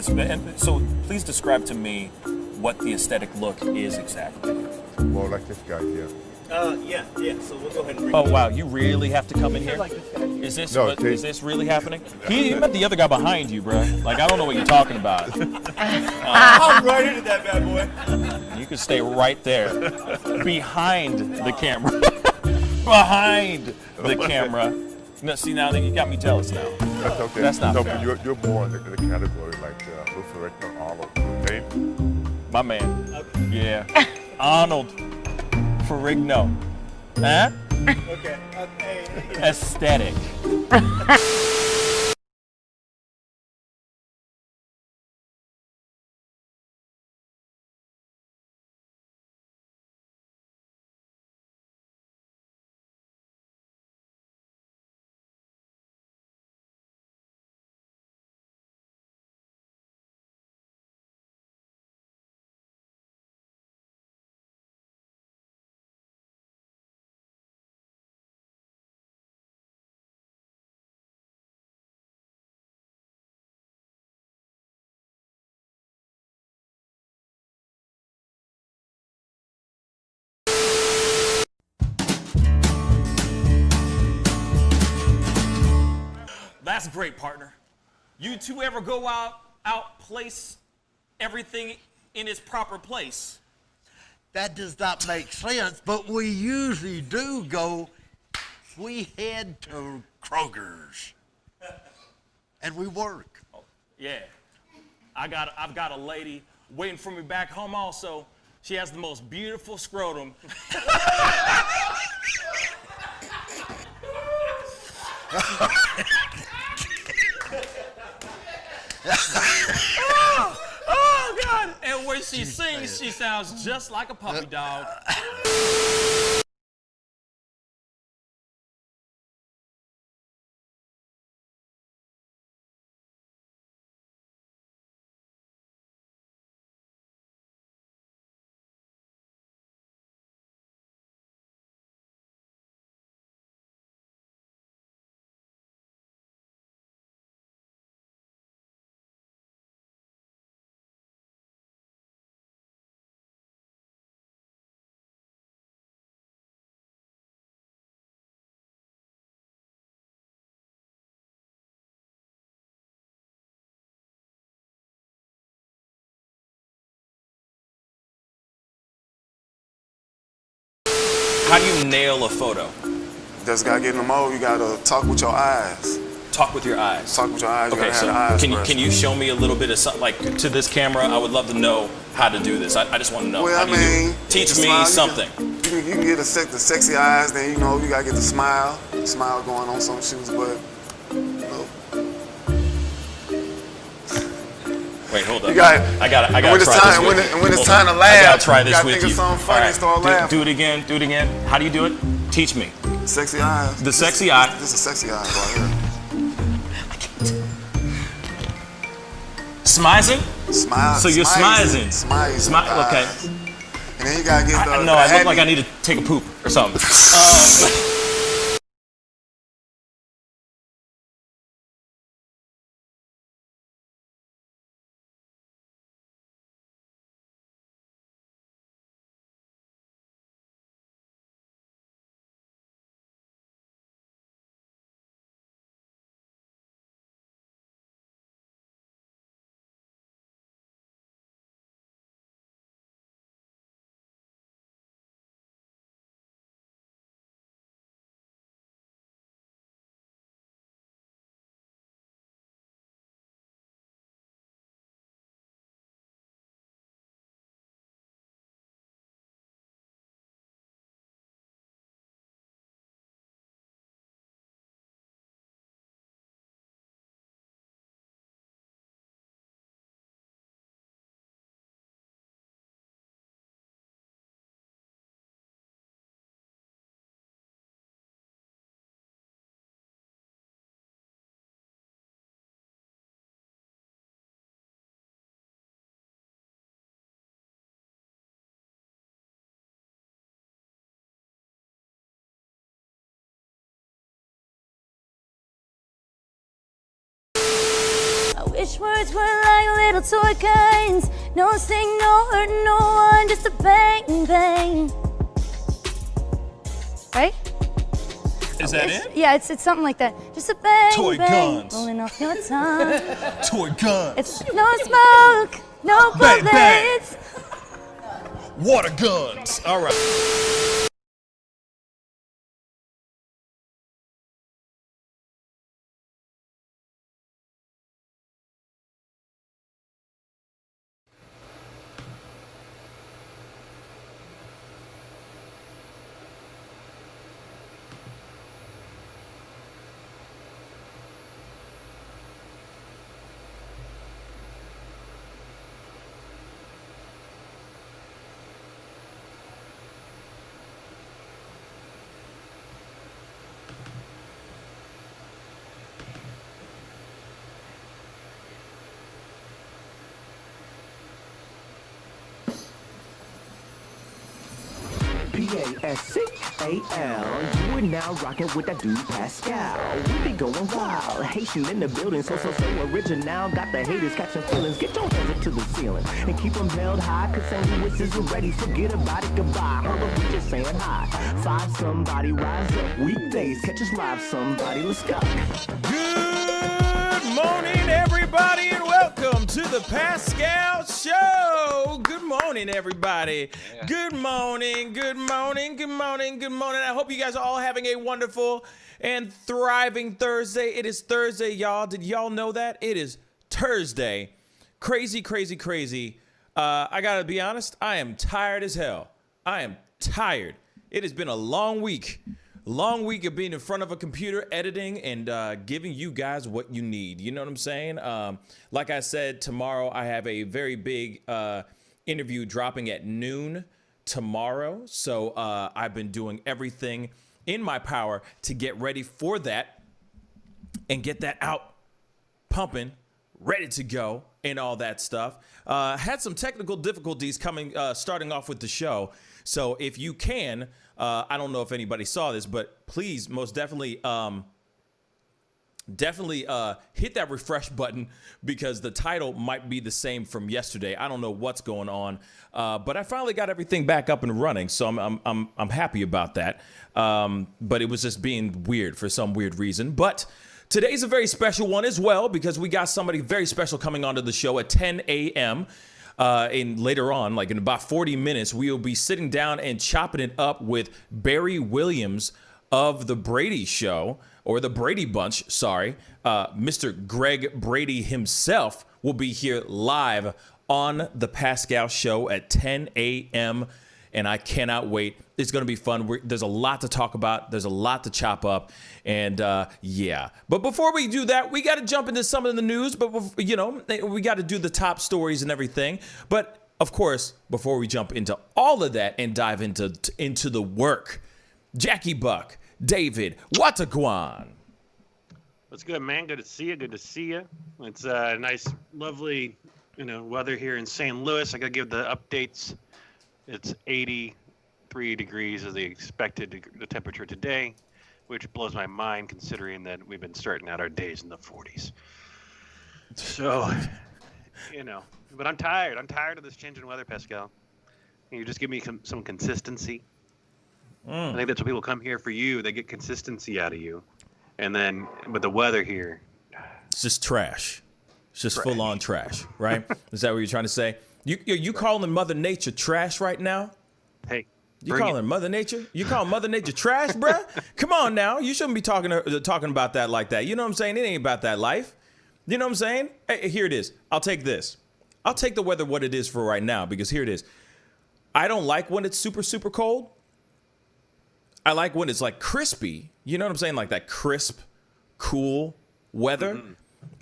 So please. So please describe to me what the aesthetic look is exactly. More like this guy here. Yeah. So we'll go ahead and bring Oh wow, you really have to come in here? like this guy here. Is this No, is this really happening? He met the other guy behind you, bro. Like I don't know what you're talking about. I'm right into that bad boy. You can stay right there, behind the camera, behind the camera. No, see now you got me jealous now. That's okay. That's not no, fair. but you're more in the category like Luther Rector Arnold. Okay? My man. Yeah. Arnold Ferrigno. Huh? Okay. Aesthetic. That's great, partner. You two ever go out place everything in its proper place? That does not make sense, but we usually do go, we head to Kroger's and we work. Oh, yeah. I've got a lady waiting for me back home also. She has the most beautiful scrotum. Oh, God. And when she sings, she sounds just like a puppy dog. How do you nail a photo? Just gotta get in the mode. You gotta talk with your eyes. Talk with your eyes. Talk with your eyes. You Okay, gotta so have the eyes can you show me a little bit of something, like to this camera? I would love to know how to do this. I just want to know. Well, How I do you do it? mean, Teach the me smile, something. You can get the sexy eyes. Then you know you gotta get the smile going on some shoes. But you know, Wait, hold up. you got. I got to when it's try time, this with when it's Hold time on. to laugh, I gotta try this you gotta with think you. of something funny and start laughing. Do it again. Do it again. How do you do it? Teach me. Sexy eyes. The sexy eye. This is sexy eyes right here. Smizing? Smile. So you're smizing. Smile. Okay. And then you gotta get the. No, I look like I need to take a poop or something. Wish words were like little toy guns. No sting, no hurt, no one, just a bang, bang. Right? Is that it? Yeah, it's something like that. Just a bang, Toy bang, guns. rolling off your tongue. Toy guns. It's no smoke, no Bang, bang. bullets. Water guns. All right. Pascal, you are now rocking with that dude Pascal. We be going wild, Haitian in the building, so original. Got the haters catching feelings. Get your hands up to the ceiling and keep them held high. Cause St. Louis isn't ready. Forget about it, goodbye. Hold up, we just saying hi. Find somebody, rise up. Weekdays, catch us live. Somebody, let's go. Good morning, everybody, and welcome to the Pascal Show. Good morning, everybody. Yeah. Good morning, good morning, good morning, good morning. I hope you guys are all having a wonderful and thriving Thursday. It is Thursday, y'all. Did y'all know that? It is Thursday. Crazy, crazy, crazy. I gotta be honest, I am tired as hell. I am tired. It has been a long week. Long week of being in front of a computer, editing, and giving you guys what you need. You know what I'm saying? Like I said, tomorrow I have a very big interview dropping at noon tomorrow. So I've been doing everything in my power to get ready for that and get that out, pumping, ready to go, and all that stuff. Had some technical difficulties starting off with the show. So if you can, I don't know if anybody saw this, but please most definitely hit that refresh button because the title might be the same from yesterday. I don't know what's going on, but I finally got everything back up and running, so I'm happy about that. But it was just being weird for some weird reason. But today's a very special one as well because we got somebody very special coming onto the show at 10 a.m. Later on, like in about 40 minutes, we will be sitting down and chopping it up with Barry Williams of The Brady Show, or The Brady Bunch, sorry. Mr. Greg Brady himself will be here live on The Pascal Show at 10 a.m., and I cannot wait. It's going to be fun. There's a lot to talk about. There's a lot to chop up, and yeah. But before we do that, we got to jump into some of the news. But you know, we got to do the top stories and everything. But of course, before we jump into all of that and dive into the work, Jackie Buck, David Watagwan. What's good, man? Good to see you. Good to see you. It's nice, lovely, weather here in St. Louis. I got to give the updates. It's 83 degrees is the temperature today, which blows my mind considering that we've been starting out our days in the 40s. So, but I'm tired. I'm tired of this changing weather, Pascal. Can you just give me some consistency? I think that's what people come here for you. They get consistency out of you. And then with the weather here, it's just trash. It's just full on trash, right? Is that what you're trying to say? You calling Mother Nature trash right now? Hey, you calling Mother Nature? You calling Mother Nature trash, bruh? Come on now. You shouldn't be talking about that like that. You know what I'm saying? It ain't about that life. You know what I'm saying? Hey, here it is. I'll take this. I'll take the weather what it is for right now because here it is. I don't like when it's super, super cold. I like when it's like crispy. You know what I'm saying? Like that crisp, cool weather. Mm-hmm.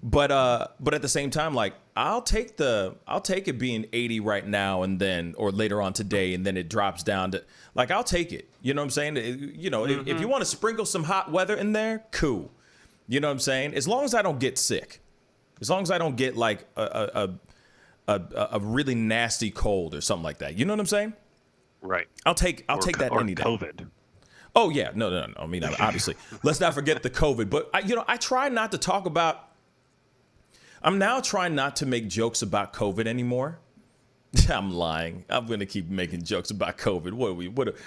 But at the same time, like I'll take it being 80 right now and then or later on today and then it drops down to like I'll take it. You know what I'm saying? If you want to sprinkle some hot weather in there, cool. You know what I'm saying? As long as I don't get sick, as long as I don't get like a really nasty cold or something like that. You know what I'm saying? Right. I'll take that any day. COVID. Oh yeah, no. I mean, obviously, let's not forget the COVID. But I try not to talk about I'm now trying not to make jokes about COVID anymore. I'm lying. I'm gonna keep making jokes about COVID.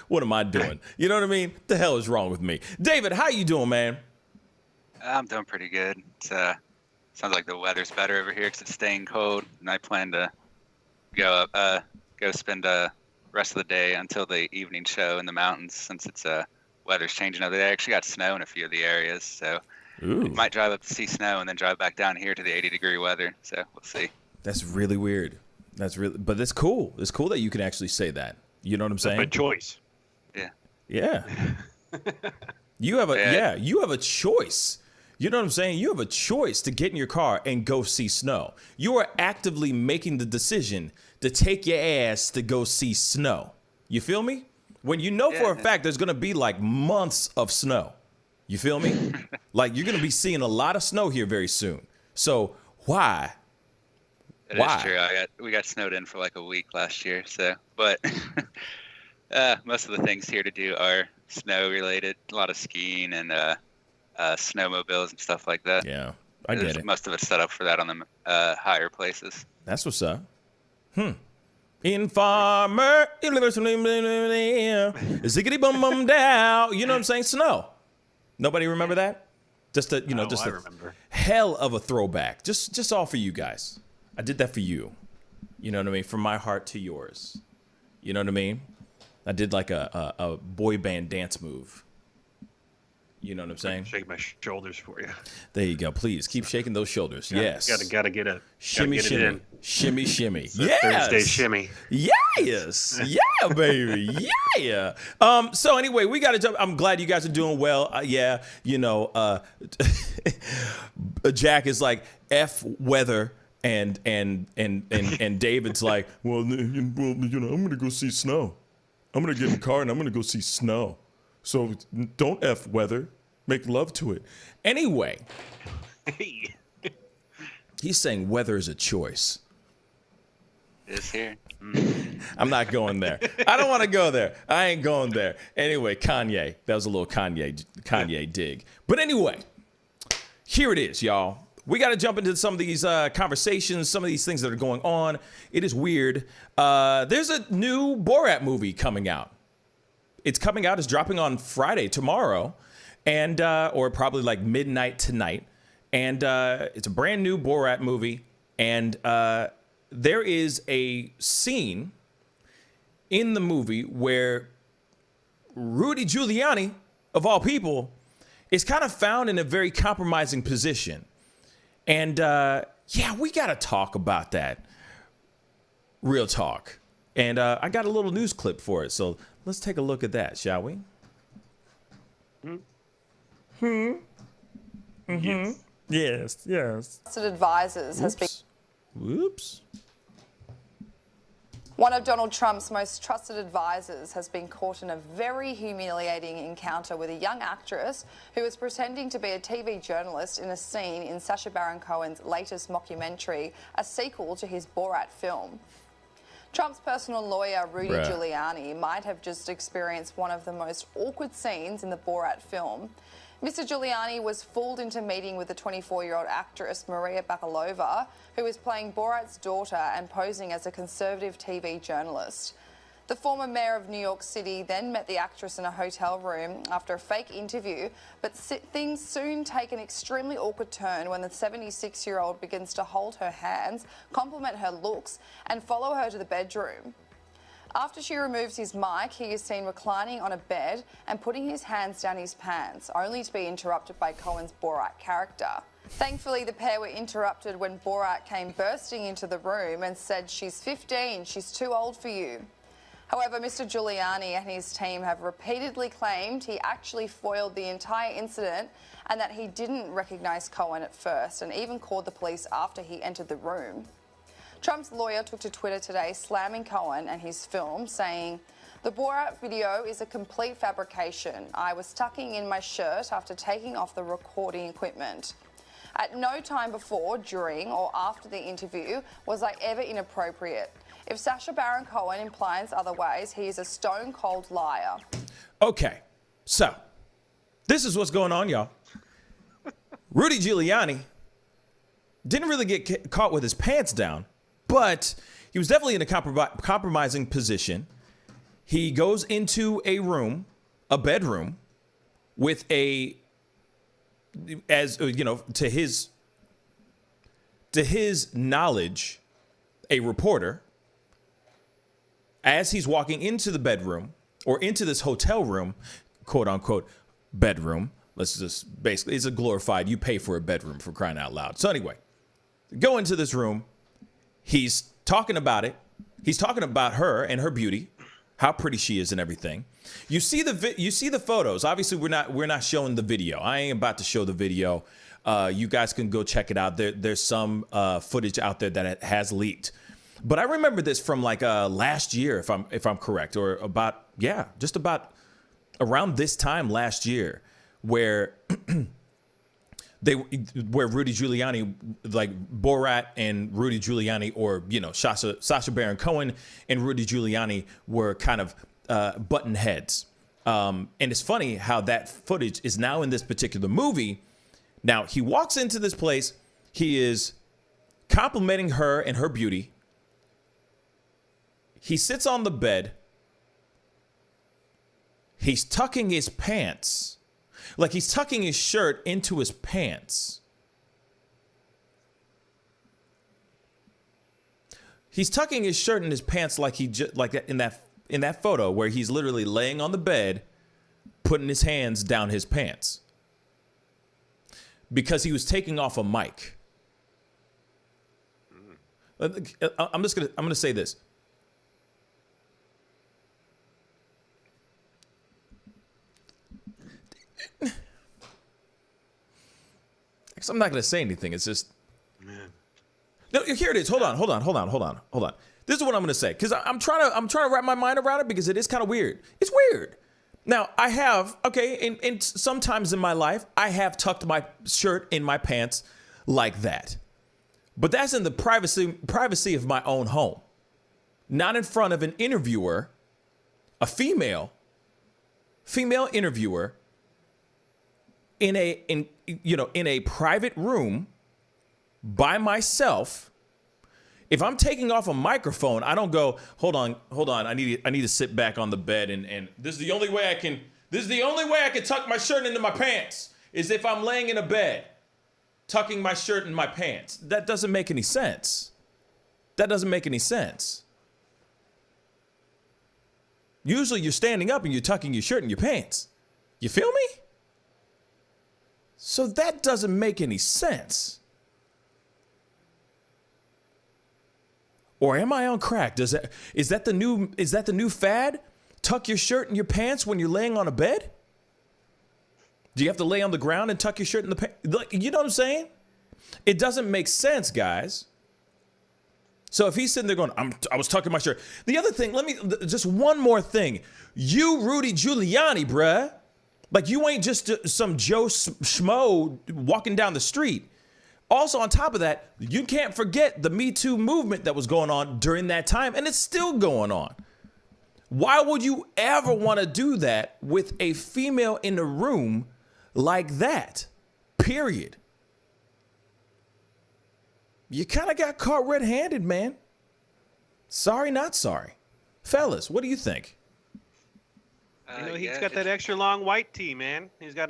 What am I doing? You know what I mean? The hell is wrong with me? David, how you doing, man? I'm doing pretty good. It's sounds like the weather's better over here because it's staying cold, and I plan to go spend the rest of the day until the evening show in the mountains since it's weather's changing over there. I actually got snow in a few of the areas, so might drive up to see snow and then drive back down here to the 80-degree weather. So we'll see. That's really weird. But it's cool. It's cool that you can actually say that. You know what I'm saying? A choice. Yeah. Yeah. You have a choice. You know what I'm saying? You have a choice to get in your car and go see snow. You are actively making the decision to take your ass to go see snow. You feel me? When you know for a fact there's going to be like months of snow. You feel me? Like you're going to be seeing a lot of snow here very soon. So why? It is true. We got snowed in for like a week last year. So, but most of the things here to do are snow related. A lot of skiing and snowmobiles and stuff like that. Yeah, I get it. Most of it's set up for that on the higher places. That's what's up. Informer, ziggity bum bum down. You know what I'm saying? Snow. Nobody remember that? Just a remember. Hell of a throwback. Just all for you guys. I did that for you. You know what I mean? From my heart to yours. You know what I mean? I did like a boy band dance move. You know what I'm saying? Shake my shoulders for you. There you go. Please keep shaking those shoulders. Yes. Gotta get a shimmy, get shimmy, it in. shimmy, shimmy. Yes. Thursday shimmy. Yes. Yeah, baby. Yeah. So anyway, we got to jump. I'm glad you guys are doing well. Yeah. You know, Jack is like F weather. And David's like, well, you know, I'm gonna go see snow. I'm gonna get in the car and I'm gonna go see snow. So don't F weather, make love to it. Anyway, he's saying weather is a choice. It's here. I'm not going there. I don't want to go there. I ain't going there. Anyway, Kanye. That was a little Kanye dig. But anyway, here it is, y'all. We got to jump into some of these conversations, some of these things that are going on. It is weird. There's a new Borat movie coming out. It's coming out. It's dropping on Friday, tomorrow, and or probably like midnight tonight. And it's a brand new Borat movie. And there is a scene in the movie where Rudy Giuliani, of all people, is kind of found in a very compromising position. And, yeah, we got to talk about that. Real talk. And I got a little news clip for it. So let's take a look at that, shall we? Yes. Trusted advisors has been... Whoops. One of Donald Trump's most trusted advisors has been caught in a very humiliating encounter with a young actress who was pretending to be a TV journalist in a scene in Sacha Baron Cohen's latest mockumentary, a sequel to his Borat film. Trump's personal lawyer, Rudy Giuliani, might have just experienced one of the most awkward scenes in the Borat film. Mr. Giuliani was fooled into meeting with the 24-year-old actress Maria Bakalova, who is playing Borat's daughter and posing as a conservative TV journalist. The former mayor of New York City then met the actress in a hotel room after a fake interview, but things soon take an extremely awkward turn when the 76-year-old begins to hold her hands, compliment her looks, and follow her to the bedroom. After she removes his mic, he is seen reclining on a bed and putting his hands down his pants, only to be interrupted by Cohen's Borat character. Thankfully, the pair were interrupted when Borat came bursting into the room and said, "She's 15, she's too old for you." However, Mr. Giuliani and his team have repeatedly claimed he actually foiled the entire incident and that he didn't recognise Cohen at first and even called the police after he entered the room. Trump's lawyer took to Twitter today slamming Cohen and his film, saying, "The Borat video is a complete fabrication. I was tucking in my shirt after taking off the recording equipment. At no time before, during, or after the interview was I ever inappropriate. If Sacha Baron Cohen implies otherwise, he is a stone-cold liar." Okay, so this is what's going on, y'all. Rudy Giuliani Didn't really get caught with his pants down, but he was definitely in a compromising position. He goes into a bedroom, with to his knowledge, a reporter. As he's walking into the bedroom or into this hotel room, quote unquote bedroom. Let's just basically, it's a glorified, you pay for a bedroom, for crying out loud. So anyway, go into this room. He's talking about it. He's talking about her and her beauty, how pretty she is and everything. You see the photos. Obviously, we're not showing the video. I ain't about to show the video. You guys can go check it out. There's some footage out there that has leaked. But I remember this from like last year, if I'm correct, or just about around this time last year, where where Rudy Giuliani, like Borat and Rudy Giuliani, or Sacha Baron Cohen and Rudy Giuliani were kind of button heads. And it's funny how that footage is now in this particular movie. Now he walks into this place, he is complimenting her and her beauty. He sits on the bed. He's tucking his pants. Like he's tucking his shirt into his pants. He's tucking his shirt in his pants like in that photo where he's literally laying on the bed, putting his hands down his pants. Because he was taking off a mic. I'm gonna say this. I'm not going to say anything. It's just, no. Here it is. Hold on. This is what I'm going to say, because I'm trying to wrap my mind around it, because it is kind of weird. It's weird. Now I have and sometimes in my life I have tucked my shirt in my pants like that, but that's in the privacy of my own home, not in front of an interviewer, a female interviewer. In a private room by myself. If I'm taking off a microphone, I don't go, hold on. I need to sit back on the bed and this is the only way I can tuck my shirt into my pants, is if I'm laying in a bed, tucking my shirt in my pants. That doesn't make any sense. Usually you're standing up and you're tucking your shirt in your pants. You feel me? So that doesn't make any sense. Or am I on crack? Is that the new fad? Tuck your shirt in your pants when you're laying on a bed? Do you have to lay on the ground and tuck your shirt in the pants? Like, you know what I'm saying? It doesn't make sense, guys. So if he's sitting there going, I was tucking my shirt. The other thing, just one more thing. You, Rudy Giuliani, bruh. Like, you ain't just some Joe Schmo walking down the street. Also, on top of that, you can't forget the Me Too movement that was going on during that time, and it's still going on. Why would you ever want to do that with a female in the room like that? Period. You kind of got caught red-handed, man. Sorry, not sorry. Fellas, what do you think? He's got that extra long white tee, man. He's got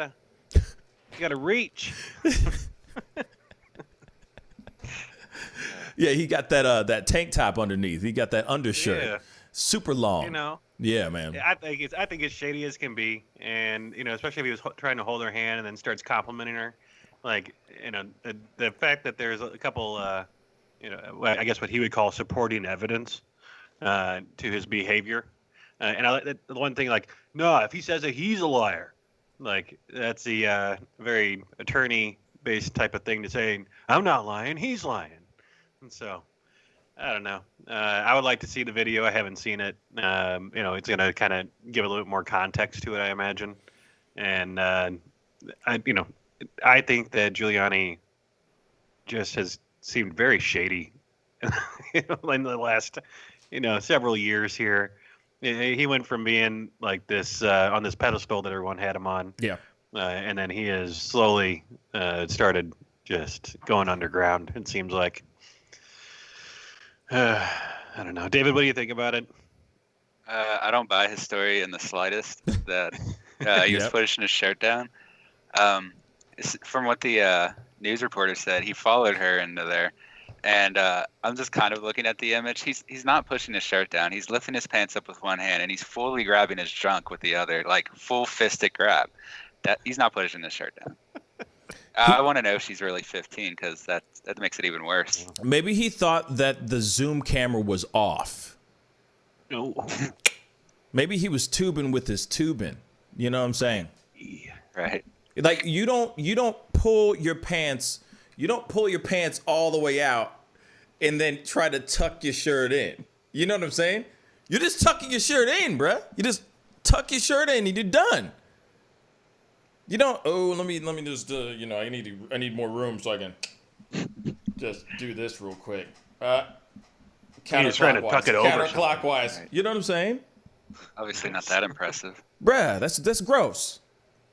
to reach. Yeah, he got that tank top underneath. He got that undershirt, super long. Yeah, man. I think it's shady as can be, and especially if he was trying to hold her hand and then starts complimenting her, like the fact that there's a couple, I guess what he would call supporting evidence to his behavior. And the one thing, like, no, if he says that he's a liar, like, that's the very attorney-based type of thing to say, I'm not lying, he's lying. And so, I don't know. I would like to see the video. I haven't seen it. It's going to kind of give a little bit more context to it, I imagine. And, I think that Giuliani just has seemed very shady in the last, several years here. He went from being like this on this pedestal that everyone had him on, and then he has slowly started, just going underground. It seems like. I don't know, David. What do you think about it? I don't buy his story in the slightest that he was pushing his shirt down. From what the news reporter said, he followed her into there, and I'm just kind of looking at the image. He's not pushing his shirt down. He's lifting his pants up with one hand, and he's fully grabbing his junk with the other, like full fisted grab. That he's not pushing his shirt down. I want to know if she's really 15 because that makes it even worse. Maybe he thought that the Zoom camera was off. No. Maybe he was tubing with his tubing. You know what I'm saying? Right. Like you don't pull your pants all the way out and then try to tuck your shirt in. You know what I'm saying? You're just tucking your shirt in, bruh. You just tuck your shirt in and you're done. You don't. Oh, let me just. I need more room so I can just do this real quick. He's trying to tuck it over. Counterclockwise. You know what I'm saying? Obviously not that impressive. Bruh, that's gross.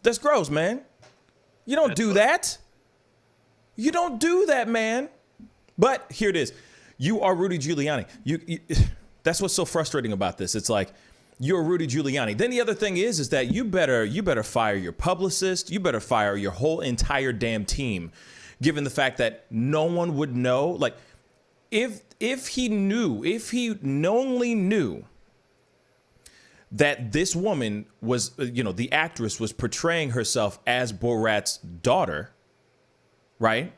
That's gross, man. You don't do that. You don't do that, man. But here it is. You are Rudy Giuliani. You that's what's so frustrating about this. It's like you're Rudy Giuliani. Then the other thing is that you better fire your publicist. You better fire your whole entire damn team, given the fact that no one would know. Like, if he knowingly knew that this woman was, the actress was portraying herself as Borat's daughter, right?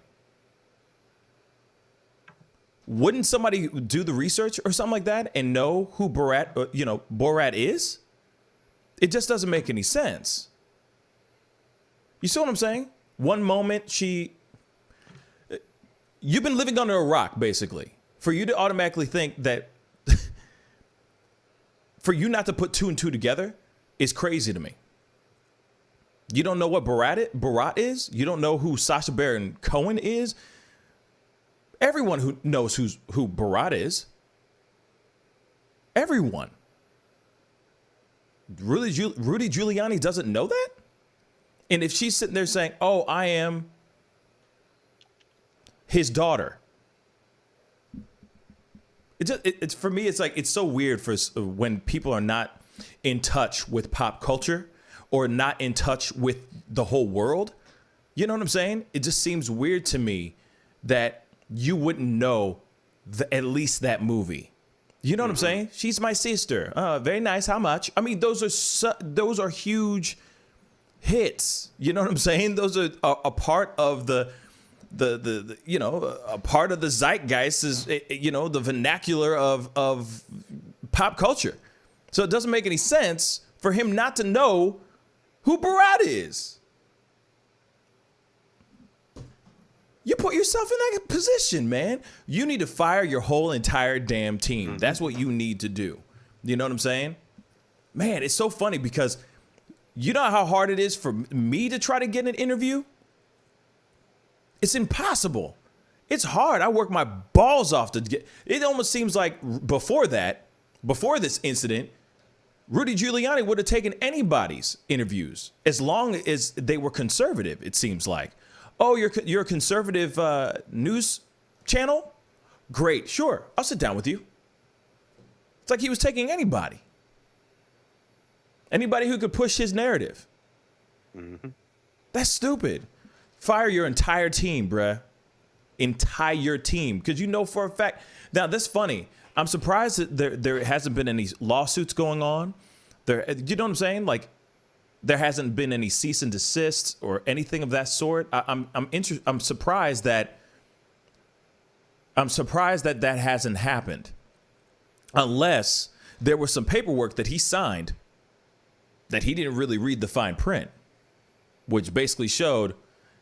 Wouldn't somebody do the research or something like that and know who Borat is? It just doesn't make any sense. You see what I'm saying? One moment you've been living under a rock, basically, for you to automatically think that, for you not to put two and two together is crazy to me. You don't know what Borat is? You don't know who Sacha Baron Cohen is? Everyone who knows who Borat is. Everyone. Rudy Giuliani doesn't know that? And if she's sitting there saying, oh, I am his daughter. It's for me, it's like, it's so weird for when people are not in touch with pop culture or not in touch with the whole world. You know what I'm saying? It just seems weird to me that you wouldn't know at least that movie. You know what I'm saying? She's my sister. Very nice. How much? I mean, those are huge hits. You know what I'm saying? Those are a part of a part of the zeitgeist is, the vernacular of pop culture. So it doesn't make any sense for him not to know who Borat is. You put yourself in that position, man. You need to fire your whole entire damn team. That's what you need to do. You know what I'm saying? Man, it's so funny because you know how hard it is for me to try to get an interview? It's impossible. It's hard. I work my balls off to get. It almost seems like before this incident, Rudy Giuliani would have taken anybody's interviews as long as they were conservative, it seems like. Oh, you're a conservative news channel? Great. Sure. I'll sit down with you. It's like he was taking anybody. Anybody who could push his narrative. Mm-hmm. That's stupid. Fire your entire team, bruh. Entire team. Because you know for a fact. Now, that's funny. I'm surprised that there hasn't been any lawsuits going on. You know what I'm saying? Like, there hasn't been any cease and desist or anything of that sort. I'm surprised that that hasn't happened. Unless there was some paperwork that he signed that he didn't really read the fine print, which basically showed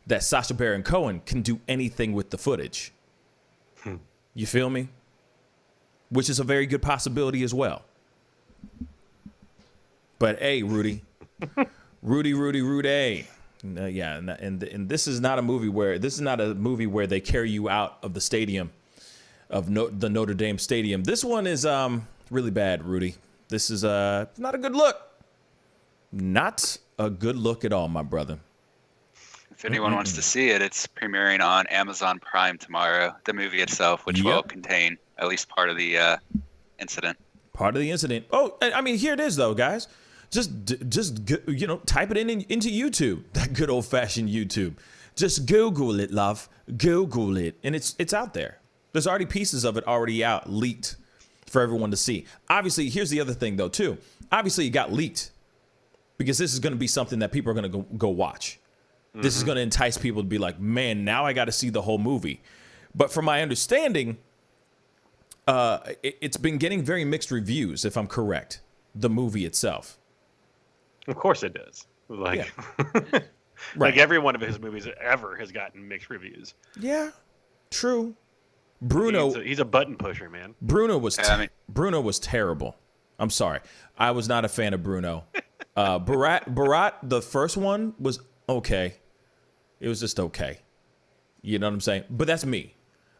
that Sacha Baron Cohen can do anything with the footage. You feel me? Which is a very good possibility as well. But hey, Rudy. Rudy. Yeah, and this is not a movie where they carry you out of the stadium, of the Notre Dame Stadium. This one is really bad, Rudy. This is not a good look. Not a good look at all, my brother. If anyone wants to see it, it's premiering on Amazon Prime tomorrow. The movie itself, which will contain at least part of the incident. Part of the incident. Oh, I mean, here it is, though, guys. Just type it into YouTube. That good old-fashioned YouTube. Just Google it, love. Google it, and it's out there. There's already pieces of it already out, leaked for everyone to see. Obviously, here's the other thing, though, too. Obviously, it got leaked because this is going to be something that people are going to go watch. This is going to entice people to be like, man, now I got to see the whole movie. But from my understanding, it's been getting very mixed reviews, if I'm correct, the movie itself. Of course it does. Like, like every one of his movies ever has gotten mixed reviews. Yeah, true. Bruno, he's a button pusher, man. Bruno was terrible. I'm sorry, I was not a fan of Bruno. Borat, the first one was okay. It was just okay. You know what I'm saying? But that's me.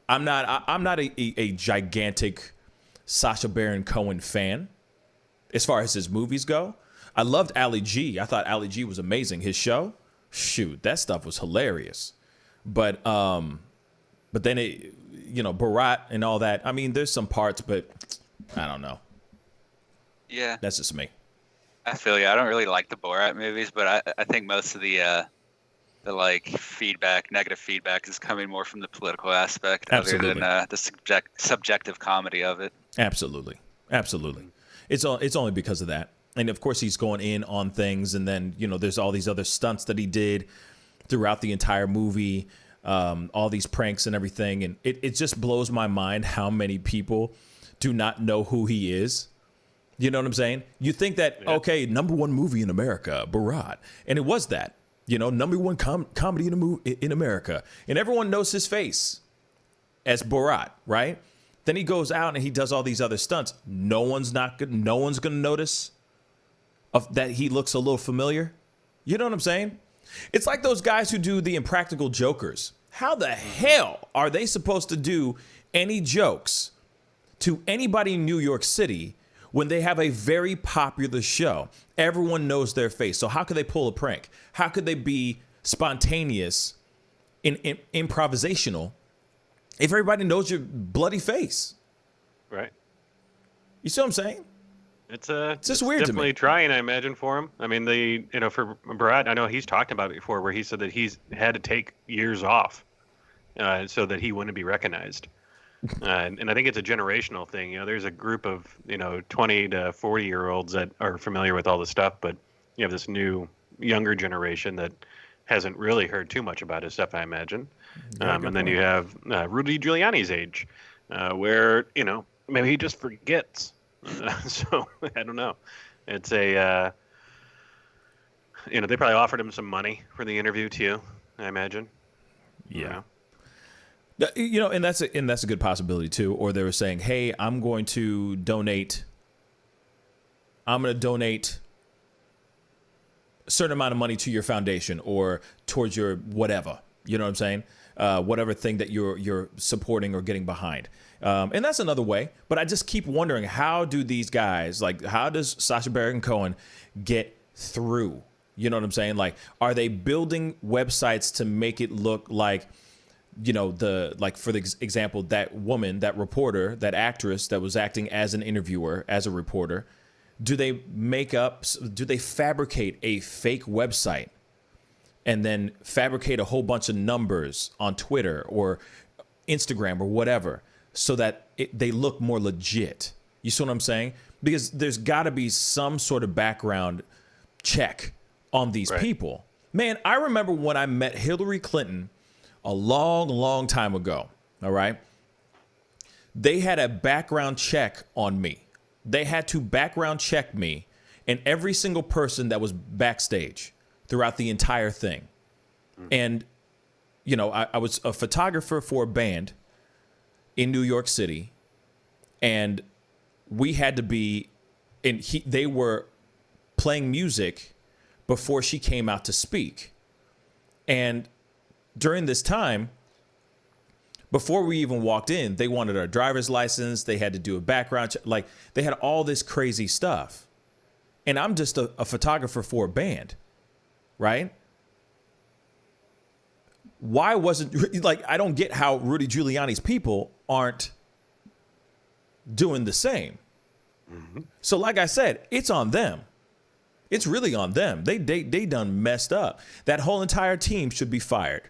I'm not a gigantic Sacha Baron Cohen fan as far as his movies go. I loved Ali G. I thought Ali G was amazing. His show, shoot, that stuff was hilarious. But then Borat and all that. I mean, there's some parts, but I don't know. Yeah, that's just me. I feel you. I don't really like the Borat movies, but I think most of the negative feedback is coming more from the political aspect other than the subjective comedy of it. Absolutely. It's only because of that. And of course he's going in on things, and then, there's all these other stunts that he did throughout the entire movie, all these pranks and everything. And it just blows my mind how many people do not know who he is. You know what I'm saying? You think that, okay, number one movie in America, Borat. And it was that. Number one comedy in America. And everyone knows his face as Borat, right? Then he goes out and he does all these other stunts. No one's going to notice that he looks a little familiar. You know what I'm saying? It's like those guys who do the Impractical Jokers. How the hell are they supposed to do any jokes to anybody in New York City when they have a very popular show? Everyone knows their face. So how could they pull a prank? How could they be spontaneous and improvisational if everybody knows your bloody face? Right. You see what I'm saying? It's just weird to me. Definitely trying, I imagine, for him. I mean, for Borat, I know he's talked about it before, where he said that he's had to take years off so that he wouldn't be recognized. And I think it's a generational thing. There's a group of 20 to 40-year-olds that are familiar with all this stuff, but you have this new younger generation that hasn't really heard too much about his stuff, I imagine. And then you have Rudy Giuliani's age, where maybe he just forgets. So I don't know. It's they probably offered him some money for the interview too, I imagine. Yeah. And that's a good possibility too. Or they were saying, hey, I'm going to donate a certain amount of money to your foundation or towards your whatever. You know what I'm saying? Whatever thing that you're supporting or getting behind. And that's another way. But I just keep wondering, how do these guys, how does Sacha Baron Cohen get through? You know what I'm saying? Are they building websites to make it look like, for the example, that woman, that reporter, that actress that was acting as an interviewer, as a reporter, do they fabricate a fake website and then fabricate a whole bunch of numbers on Twitter or Instagram or whatever so that they look more legit? You see what I'm saying? Because there's got to be some sort of background check on these people. Man, I remember when I met Hillary Clinton a long, long time ago, all right? They had a background check on me. They had to background check me and every single person that was backstage throughout the entire thing. And, I was a photographer for a band in New York City, and we had to be, they were playing music before she came out to speak. And during this time, before we even walked in, they wanted our driver's license. They had to do a background check. They had all this crazy stuff. And I'm just a photographer for a band, right? why wasn't, like, I don't get how Rudy Giuliani's people aren't doing the same. So like I said, it's on them. It's really on them. They done messed up. That whole entire team should be fired.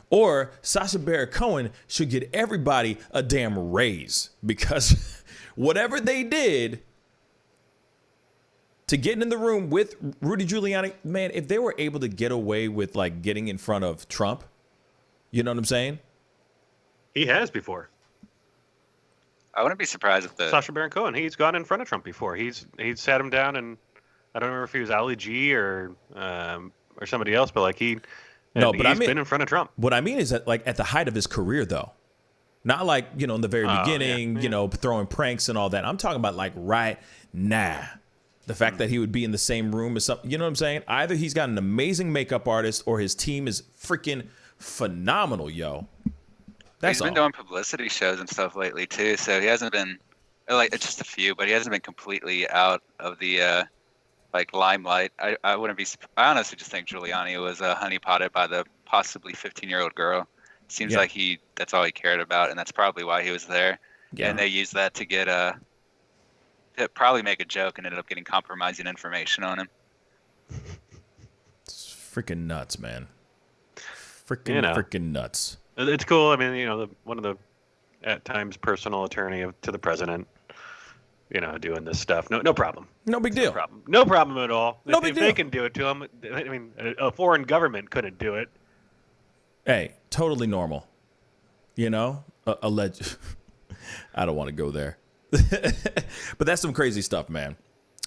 Or Sacha Baron Cohen should get everybody a damn raise, because whatever they did to get in the room with Rudy Giuliani, man, if they were able to get away with like getting in front of Trump, you know what I'm saying? He has before. I wouldn't be surprised if Sacha Baron Cohen, he's gone in front of Trump before. He's sat him down, and I don't remember if he was Ali G or somebody else, but like he's been in front of Trump. What I mean is that, like, at the height of his career, though, not like, you know, in the very beginning, you know, throwing pranks and all that. I'm talking about like right now. The fact that he would be in the same room as something, you know what I'm saying? Either he's got an amazing makeup artist or his team is freaking phenomenal, yo. He's been doing publicity shows and stuff lately too, so he hasn't been, like, it's just a few, but he hasn't been completely out of the like limelight. I honestly just think Giuliani was honeypotted by the possibly 15-year-old girl. Seems like that's all he cared about, and that's probably why he was there. Yeah. And they used that to get to probably make a joke and ended up getting compromising information on him. It's freaking nuts, man. Freaking nuts. It's cool. I mean, you know, one of the at times personal attorney to the president, you know, doing this stuff. No problem. No big deal. No problem at all. No big deal. If they can do it to him, I mean, a foreign government couldn't do it. Hey, totally normal. You know, alleged. I don't want to go there. But that's some crazy stuff, man.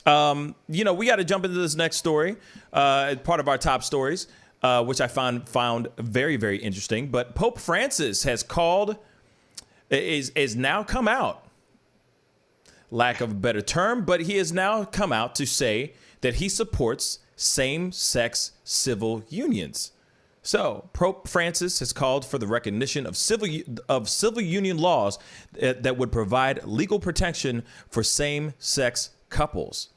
You know, we got to jump into this next story. Part of our top stories, which I found very, very interesting. But Pope Francis has is now come out. Lack of a better term, but he has now come out to say that he supports same-sex civil unions. So, Pope Francis has called for the recognition of civil union laws that would provide legal protection for same-sex couples.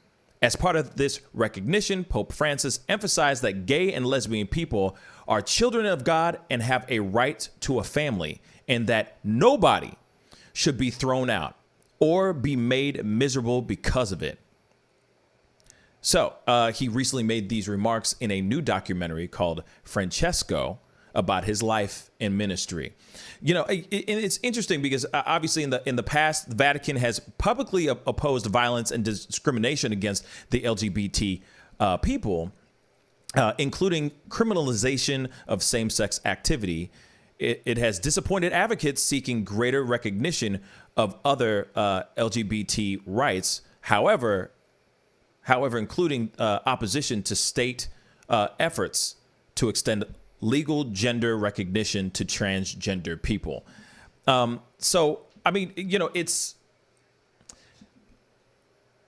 As part of this recognition, Pope Francis emphasized that gay and lesbian people are children of God and have a right to a family, and that nobody should be thrown out or be made miserable because of it. So he recently made these remarks in a new documentary called Francesco about his life and ministry. You know, it's interesting because obviously in the past, the Vatican has publicly opposed violence and discrimination against the LGBT people, including criminalization of same-sex activity. It has disappointed advocates seeking greater recognition of other LGBT rights. However, including opposition to state efforts to extend legal gender recognition to transgender people. So, I mean, you know, I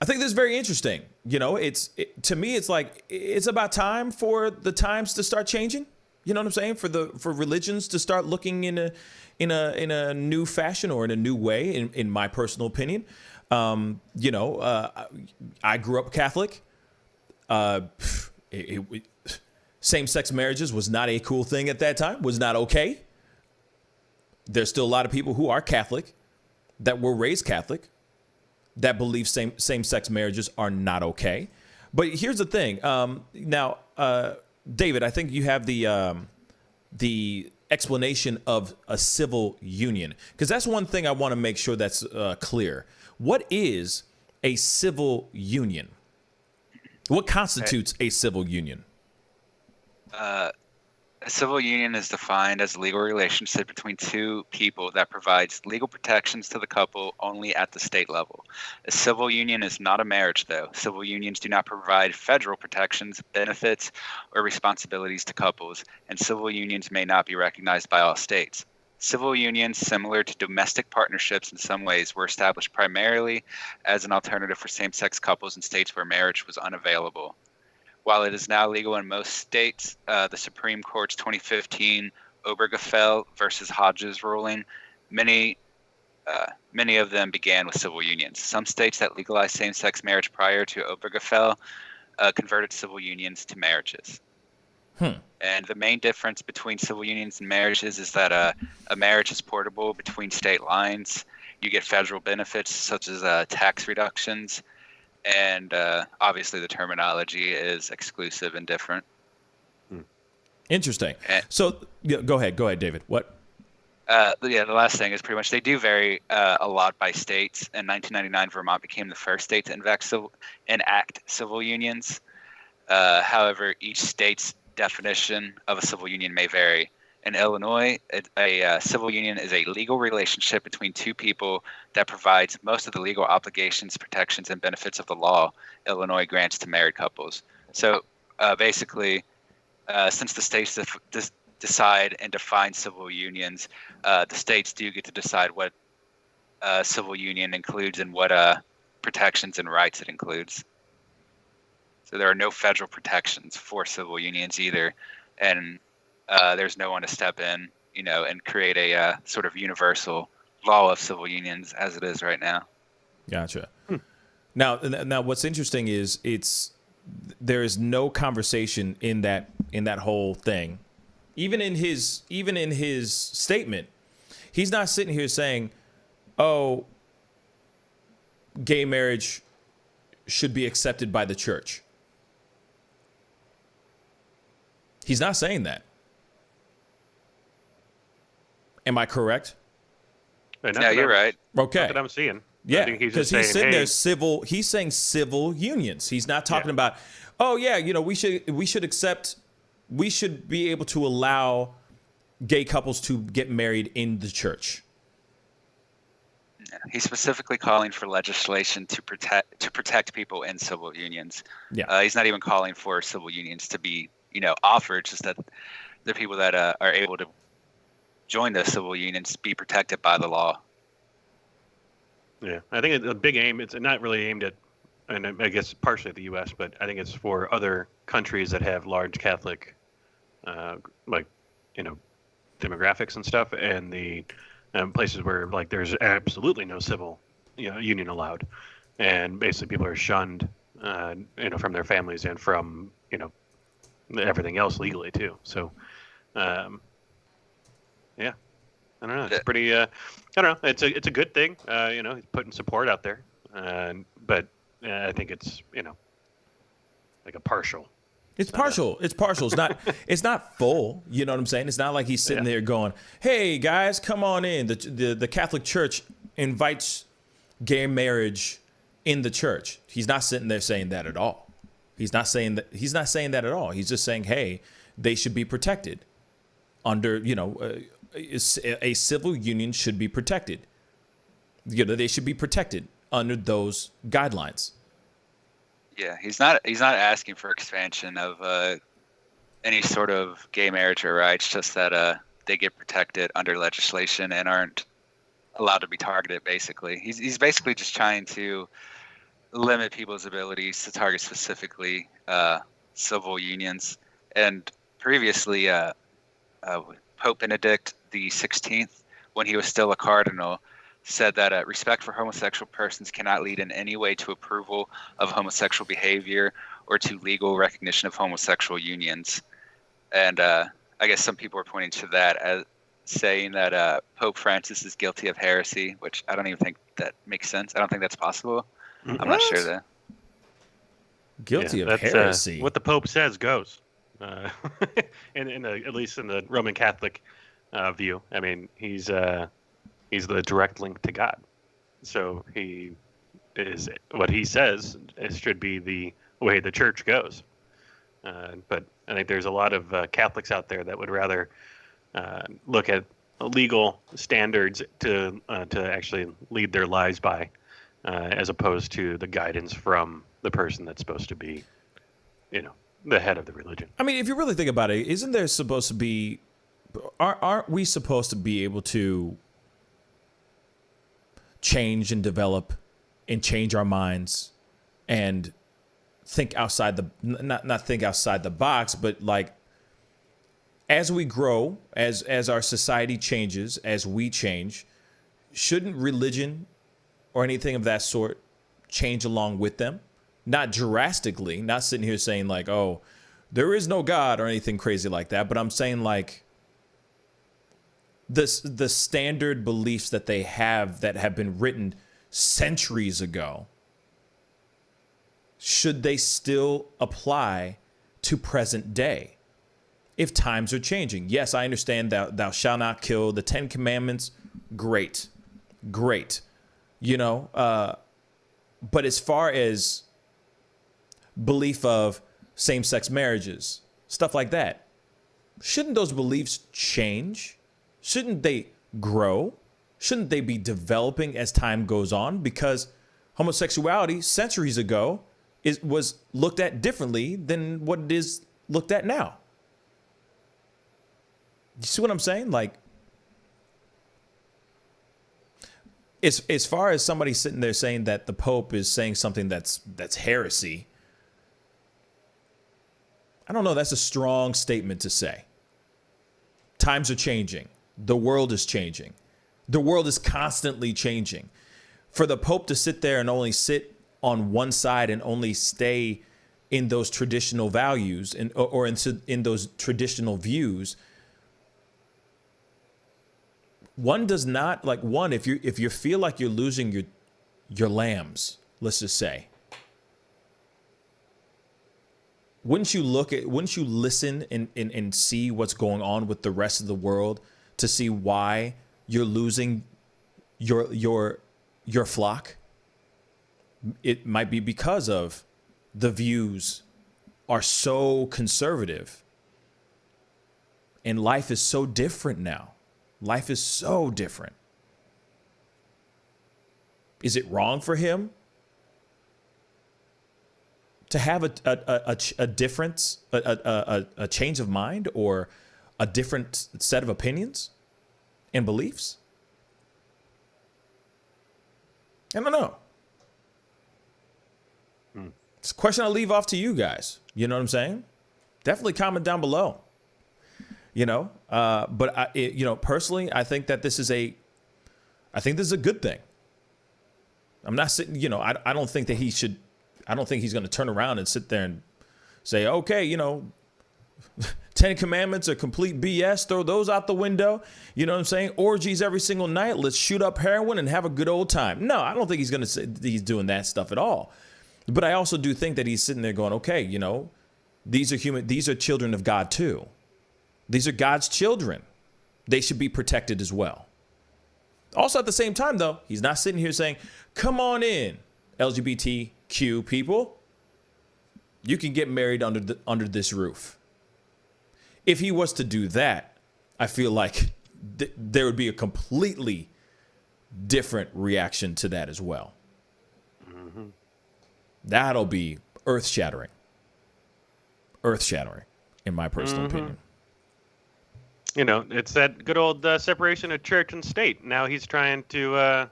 think this is very interesting. You know, to me, it's like, it's about time for the times to start changing. You know what I'm saying? For religions to start looking in a new fashion or in a new way, in my personal opinion. You know, I grew up Catholic. Same-sex marriages was not a cool thing at that time, was not okay. There's still a lot of people who are Catholic, that were raised Catholic, that believe same-sex marriages are not okay. But here's the thing. Now, David, I think you have the explanation of a civil union, because that's one thing I want to make sure that's clear. What is a civil union? What constitutes a civil union? A civil union is defined as a legal relationship between two people that provides legal protections to the couple only at the state level. A civil union is not a marriage, though. Civil unions do not provide federal protections, benefits, or responsibilities to couples, and civil unions may not be recognized by all states. Civil unions, similar to domestic partnerships in some ways, were established primarily as an alternative for same-sex couples in states where marriage was unavailable. While it is now legal in most states, the Supreme Court's 2015 Obergefell versus Hodges ruling, many of them began with civil unions. Some states that legalized same-sex marriage prior to Obergefell converted civil unions to marriages. And the main difference between civil unions and marriages is that a marriage is portable between state lines. You get federal benefits such as tax reductions, and obviously the terminology is exclusive and different. Interesting. So go ahead, David. What? The last thing is pretty much they do vary a lot by states. In 1999, Vermont became the first state to enact civil unions. However, each state's definition of a civil union may vary. In Illinois, a civil union is a legal relationship between two people that provides most of the legal obligations, protections, and benefits of the law Illinois grants to married couples. So basically, since the states decide and define civil unions, the states do get to decide what a civil union includes and what protections and rights it includes. So there are no federal protections for civil unions either, and there's no one to step in, and create a sort of universal law of civil unions as it is right now. Gotcha. Now, what's interesting is there is no conversation in that whole thing. Even in his statement, he's not sitting here saying, "Oh, gay marriage should be accepted by the church." He's not saying that. Am I correct? No, you're right. Okay. Not that I'm seeing. Yeah, because he's sitting there he's saying civil unions. He's not talking about, oh yeah, we should be able to allow gay couples to get married in the church. He's specifically calling for legislation to protect people in civil unions. Yeah. He's not even calling for civil unions to be, offered, just that the people that are able to join the civil unions be protected by the law. Yeah, I think a big aim, it's not really aimed at, and I guess partially at the U.S., but I think it's for other countries that have large Catholic, demographics and stuff, and the places where there's absolutely no civil, union allowed, and basically people are shunned, from their families and from, everything else legally too. So, yeah. I don't know. It's pretty. I don't know. It's a good thing. He's putting support out there, but I think it's like a partial. It's partial. It's partial. It's not. It's not full. You know what I'm saying? It's not like he's sitting there going, "Hey guys, come on in." The Catholic Church invites gay marriage in the church. He's not sitting there saying that at all. He's not saying that. He's not saying that at all. He's just saying, "Hey, they should be protected under a civil union should be protected. They should be protected under those guidelines." Yeah, he's not asking for expansion of any sort of gay marriage or rights, just that they get protected under legislation and aren't allowed to be targeted. Basically, he's basically just trying to limit people's abilities to target specifically civil unions. And previously, Pope Benedict the 16th, when he was still a cardinal, said that respect for homosexual persons cannot lead in any way to approval of homosexual behavior or to legal recognition of homosexual unions. And I guess some people are pointing to that as saying that Pope Francis is guilty of heresy, which I don't even think that makes sense. I don't think that's possible. I'm not sure that. Guilty of heresy. What the Pope says goes. At least in the Roman Catholic view. I mean, he's the direct link to God. So he is what he says. It should be the way the church goes. But I think there's a lot of Catholics out there that would rather look at legal standards to actually lead their lives by, as opposed to the guidance from the person that's supposed to be, the head of the religion. I mean, if you really think about it, isn't there supposed to be, aren't we supposed to be able to change and develop and change our minds and think outside the, not think outside the box, but as we grow, as our society changes, as we change, shouldn't religion or anything of that sort change along with them? Not drastically, not sitting here saying oh, There is no God or anything crazy like that, but I'm saying like the standard beliefs that they have that have been written centuries ago, should they still apply to present day if times are changing? Yes, I understand that thou shalt not kill, the 10 Commandments, great. You know, but as far as belief of same-sex marriages, stuff like that, shouldn't those beliefs change? Shouldn't they grow? Shouldn't they be developing as time goes on? Because homosexuality centuries ago was looked at differently than what it is looked at now. You see what I'm saying? Like, as far as somebody sitting there saying that the Pope is saying something that's heresy, I don't know. That's a strong statement to say. Times are changing. The world is changing. The world is constantly changing. For the Pope to sit there and only sit on one side and only stay in those traditional values or in those traditional views, one does not like one. If you feel like you're losing your lambs, let's just say, wouldn't you listen and see what's going on with the rest of the world to see why you're losing your flock? It might be because of the views are so conservative and life is so different now. Life is so different. Is it wrong for him to have a difference, a change of mind, or a different set of opinions and beliefs? I don't know. It's a question I'll leave off to you guys. You know what I'm saying? Definitely comment down below. You know, but personally, I think that this is a good thing. I'm not sitting, you know, I don't think that he should. I don't think he's going to turn around and sit there and say, okay, you know, 10 Commandments are complete BS. Throw those out the window. You know what I'm saying? Orgies every single night. Let's shoot up heroin and have a good old time. No, I don't think he's going to say he's doing that stuff at all. But I also do think that he's sitting there going, okay, you know, these are children of God too. These are God's children. They should be protected as well. Also, at the same time, though, he's not sitting here saying, come on in, LGBTQ people. You can get married under this roof. If he was to do that, I feel like there would be a completely different reaction to that as well. Mm-hmm. That'll be earth-shattering. Earth-shattering, in my personal opinion. You know, it's that good old separation of church and state. Now he's trying to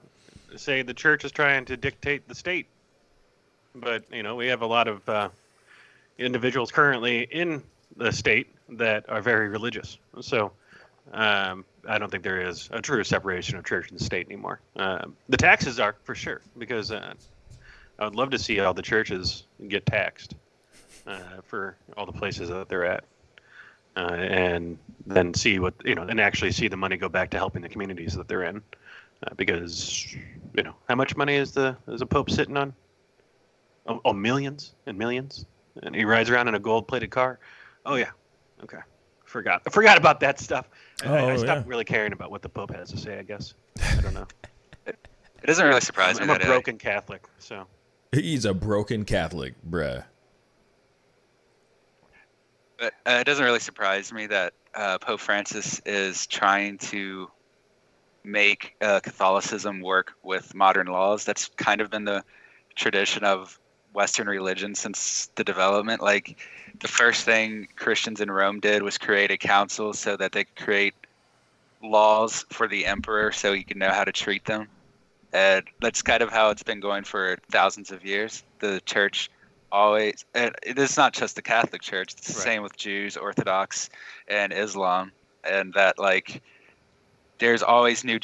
say the church is trying to dictate the state. But, you know, we have a lot of individuals currently in the state that are very religious. So I don't think there is a true separation of church and state anymore. The taxes are, for sure, because I would love to see all the churches get taxed for all the places that they're at. And then see what, you know, and actually see the money go back to helping the communities that they're in. Because, you know, how much money is the Pope sitting on? Oh, millions and millions. And he rides around in a gold-plated car. Oh, yeah. Okay. Forgot about that stuff. I stopped really caring about what the Pope has to say, I guess. I don't know. It doesn't really surprise me. I'm a broken Catholic, so. He's a broken Catholic, bruh. But it doesn't really surprise me that Pope Francis is trying to make Catholicism work with modern laws. That's kind of been the tradition of Western religion since the development. Like, the first thing Christians in Rome did was create a council so that they could create laws for the emperor so he could know how to treat them. And that's kind of how it's been going for thousands of years. The church always, it is not just the Catholic Church, it's the same with Jews, Orthodox, and Islam. And that, like, there's always new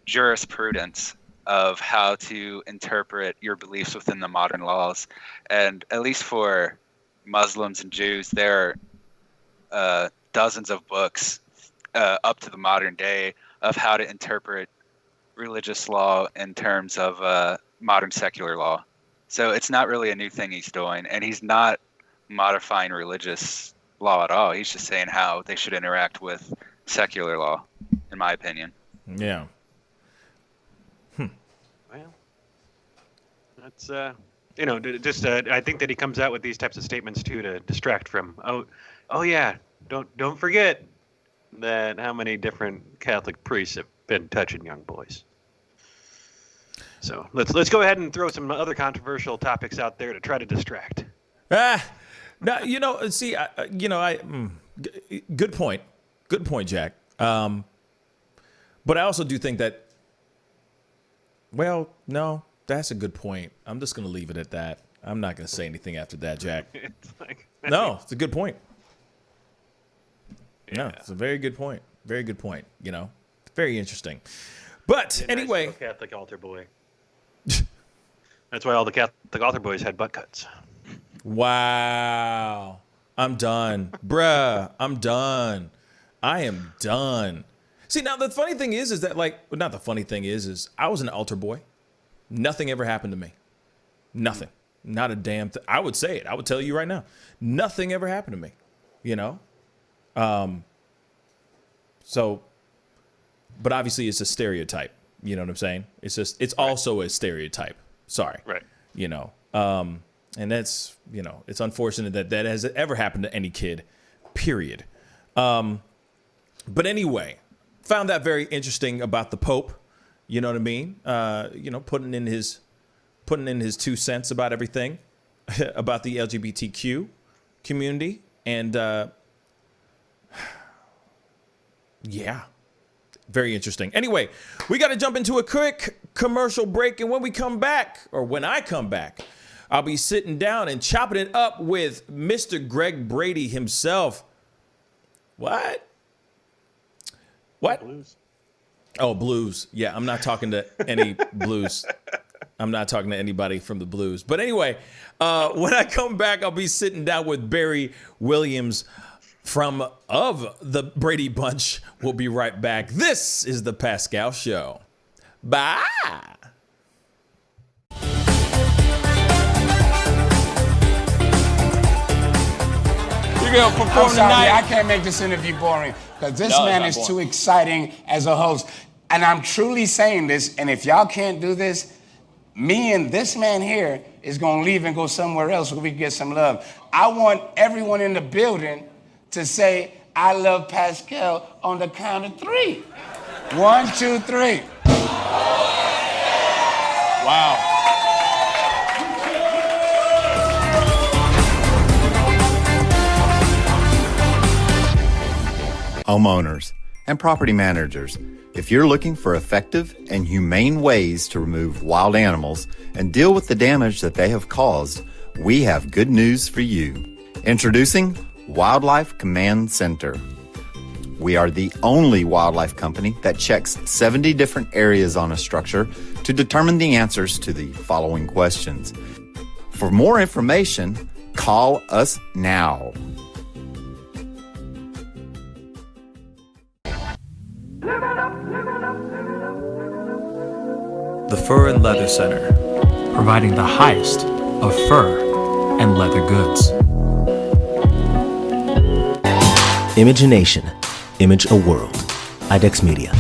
jurisprudence of how to interpret your beliefs within the modern laws. And at least for Muslims and Jews. There are dozens of books up to the modern day of how to interpret religious law in terms of modern secular law. So it's not really a new thing he's doing, and he's not modifying religious law at all. He's just saying how they should interact with secular law, in my opinion. Yeah. Well, that's just I think that he comes out with these types of statements too to distract from. Oh yeah, don't forget that how many different Catholic priests have been touching young boys. So let's go ahead and throw some other controversial topics out there to try to distract. No, see, good point, Jack. But I also do think that. Well, no, that's a good point. I'm just going to leave it at that. I'm not going to say anything after that, Jack. No, it's a good point. Yeah. No, it's a very good point. Very good point. Very interesting. But anyway, nice Catholic altar boy. That's why all the Catholic altar boys had butt cuts. Wow. I'm done. Bruh, I'm done. I am done. See, now the funny thing is that not the funny thing is I was an altar boy. Nothing ever happened to me. Nothing. Not a damn thing. I would say it. I would tell you right now. Nothing ever happened to me. So, but obviously it's a stereotype. You know what I'm saying? It's also a stereotype. Sorry. Right. And that's, it's unfortunate that has ever happened to any kid, period. But anyway, found that very interesting about the Pope. You know what I mean? Putting in his 2 cents about everything, about the LGBTQ community. And yeah, very interesting. Anyway, we got to jump into a quick commercial break. And when I come back, I'll be sitting down and chopping it up with Mr. Greg Brady himself. What? Blues. Oh, blues. Yeah, I'm not talking to any blues. I'm not talking to anybody from the blues. But anyway, when I come back, I'll be sitting down with Barry Williams of the Brady Bunch. We'll be right back. This is the Pascal Show. Bye. I'm sorry, I can't make this interview boring because this man is too exciting as a host. And I'm truly saying this, and if y'all can't do this, me and this man here is going to leave and go somewhere else so we can get some love. I want everyone in the building to say, I love Pascal on the count of 3. 1, 2, 3. Wow. Homeowners and property managers, if you're looking for effective and humane ways to remove wild animals and deal with the damage that they have caused, we have good news for you. Introducing Wildlife Command Center. We are the only wildlife company that checks 70 different areas on a structure to determine the answers to the following questions. For more information, call us now. The Fur and Leather Center, providing the highest of fur and leather goods. Imagination, Image a World, IDEX Media.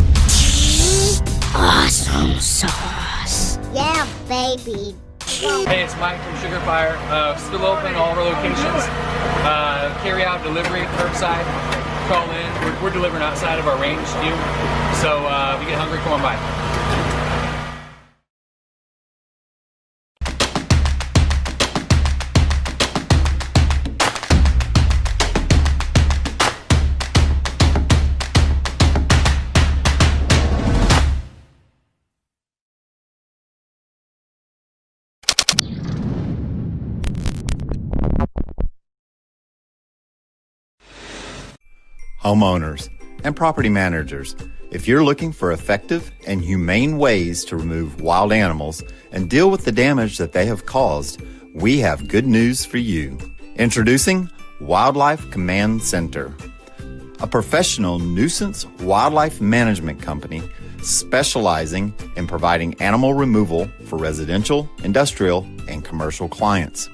Awesome sauce. Yeah, baby. Hey, it's Mike from Sugar Fire. Still open all of our locations. Carry out, delivery, curbside. Call in. We're delivering outside of our range too. So if you get hungry, come on by. Homeowners and property managers, if you're looking for effective and humane ways to remove wild animals and deal with the damage that they have caused, we have good news for you. Introducing Wildlife Command Center, a professional nuisance wildlife management company specializing in providing animal removal for residential, industrial, and commercial clients.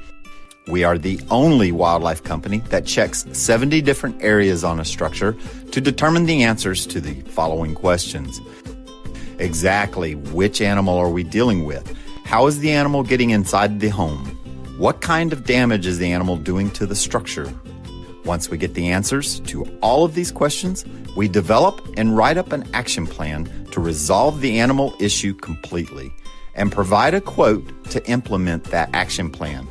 We are the only wildlife company that checks 70 different areas on a structure to determine the answers to the following questions. Exactly which animal are we dealing with? How is the animal getting inside the home? What kind of damage is the animal doing to the structure? Once we get the answers to all of these questions, we develop and write up an action plan to resolve the animal issue completely and provide a quote to implement that action plan.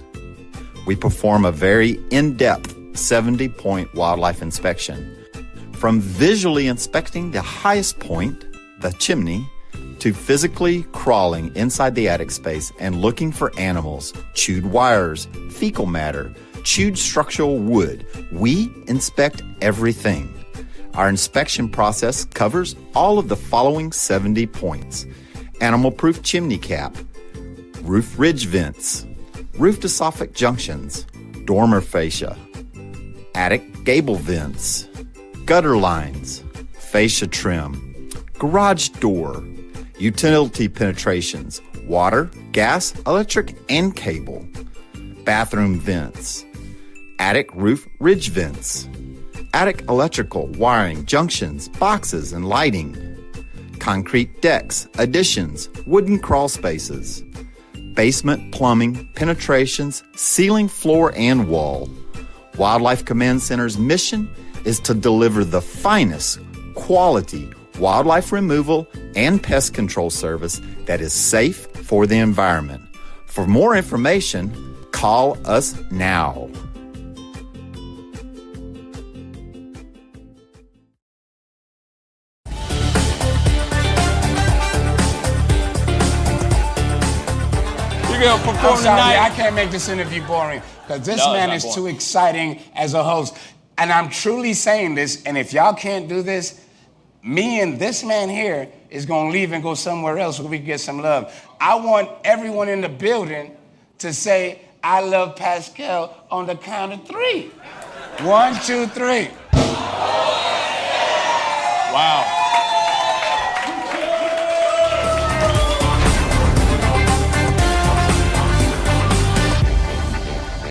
We perform a very in-depth 70-point wildlife inspection. From visually inspecting the highest point, the chimney, to physically crawling inside the attic space and looking for animals, chewed wires, fecal matter, chewed structural wood. We inspect everything. Our inspection process covers all of the following 70 points: animal-proof chimney cap, roof ridge vents, roof to soffit junctions, dormer fascia, attic gable vents, gutter lines, fascia trim, garage door, utility penetrations, water, gas, electric, and cable, bathroom vents, attic roof ridge vents, attic electrical, wiring, junctions, boxes, and lighting, concrete decks, additions, wooden crawl spaces, basement plumbing, penetrations, ceiling, floor, and wall. Wildlife Command Center's mission is to deliver the finest quality wildlife removal and pest control service that is safe for the environment. For more information, call us now. You're gonna perform I'm sorry, tonight. I can't make this interview boring because this No, man it's is not too boring. exciting as a host. And I'm truly saying this, and if y'all can't do this, me and this man here is gonna leave and go somewhere else so we can get some love. I want everyone in the building to say, "I love Pascal" on the count of 3. 1, 2, 3. Wow.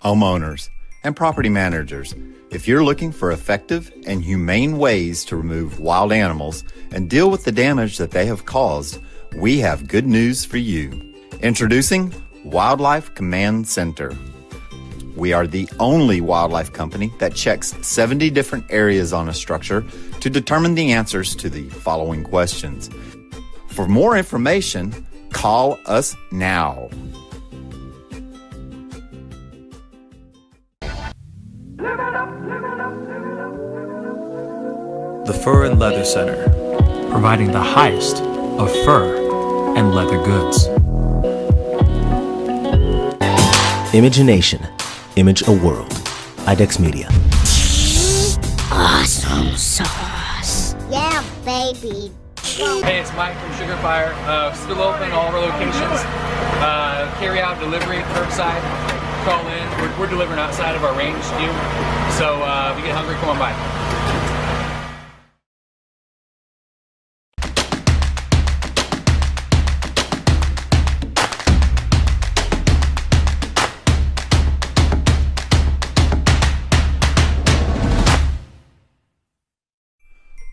Homeowners and property managers, if you're looking for effective and humane ways to remove wild animals and deal with the damage that they have caused, we have good news for you. Introducing Wildlife Command Center. We are the only wildlife company that checks 70 different areas on a structure to determine the answers to the following questions. For more information, call us now. The Fur and Leather Center, providing the highest of fur and leather goods. Imagination, Image a World. IDEX Media. Awesome sauce. Yeah, baby. Hey, it's Mike from Sugar Fire. Still open all of our locations. Carry out, delivery, curbside. Call in. We're delivering outside of our range SKU. So if you get hungry, come on by.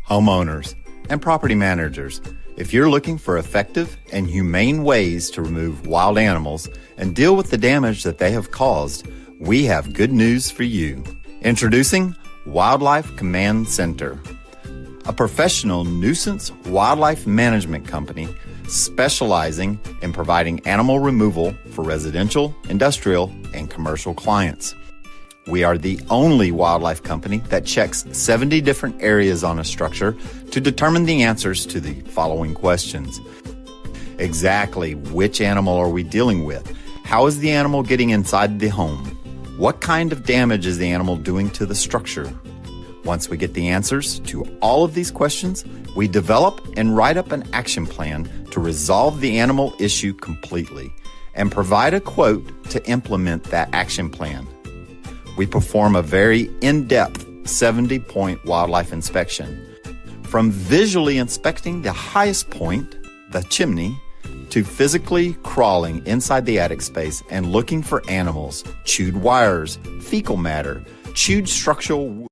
Homeowners and property managers, if you're looking for effective and humane ways to remove wild animals and deal with the damage that they have caused, we have good news for you. Introducing Wildlife Command Center, a professional nuisance wildlife management company specializing in providing animal removal for residential, industrial, and commercial clients. We are the only wildlife company that checks 70 different areas on a structure to determine the answers to the following questions. Exactly which animal are we dealing with? How is the animal getting inside the home? What kind of damage is the animal doing to the structure? Once we get the answers to all of these questions, we develop and write up an action plan to resolve the animal issue completely and provide a quote to implement that action plan. we perform a very in-depth 70-point wildlife inspection. From visually inspecting the highest point, the chimney, to physically crawling inside the attic space and looking for animals, chewed wires, fecal matter, chewed structural...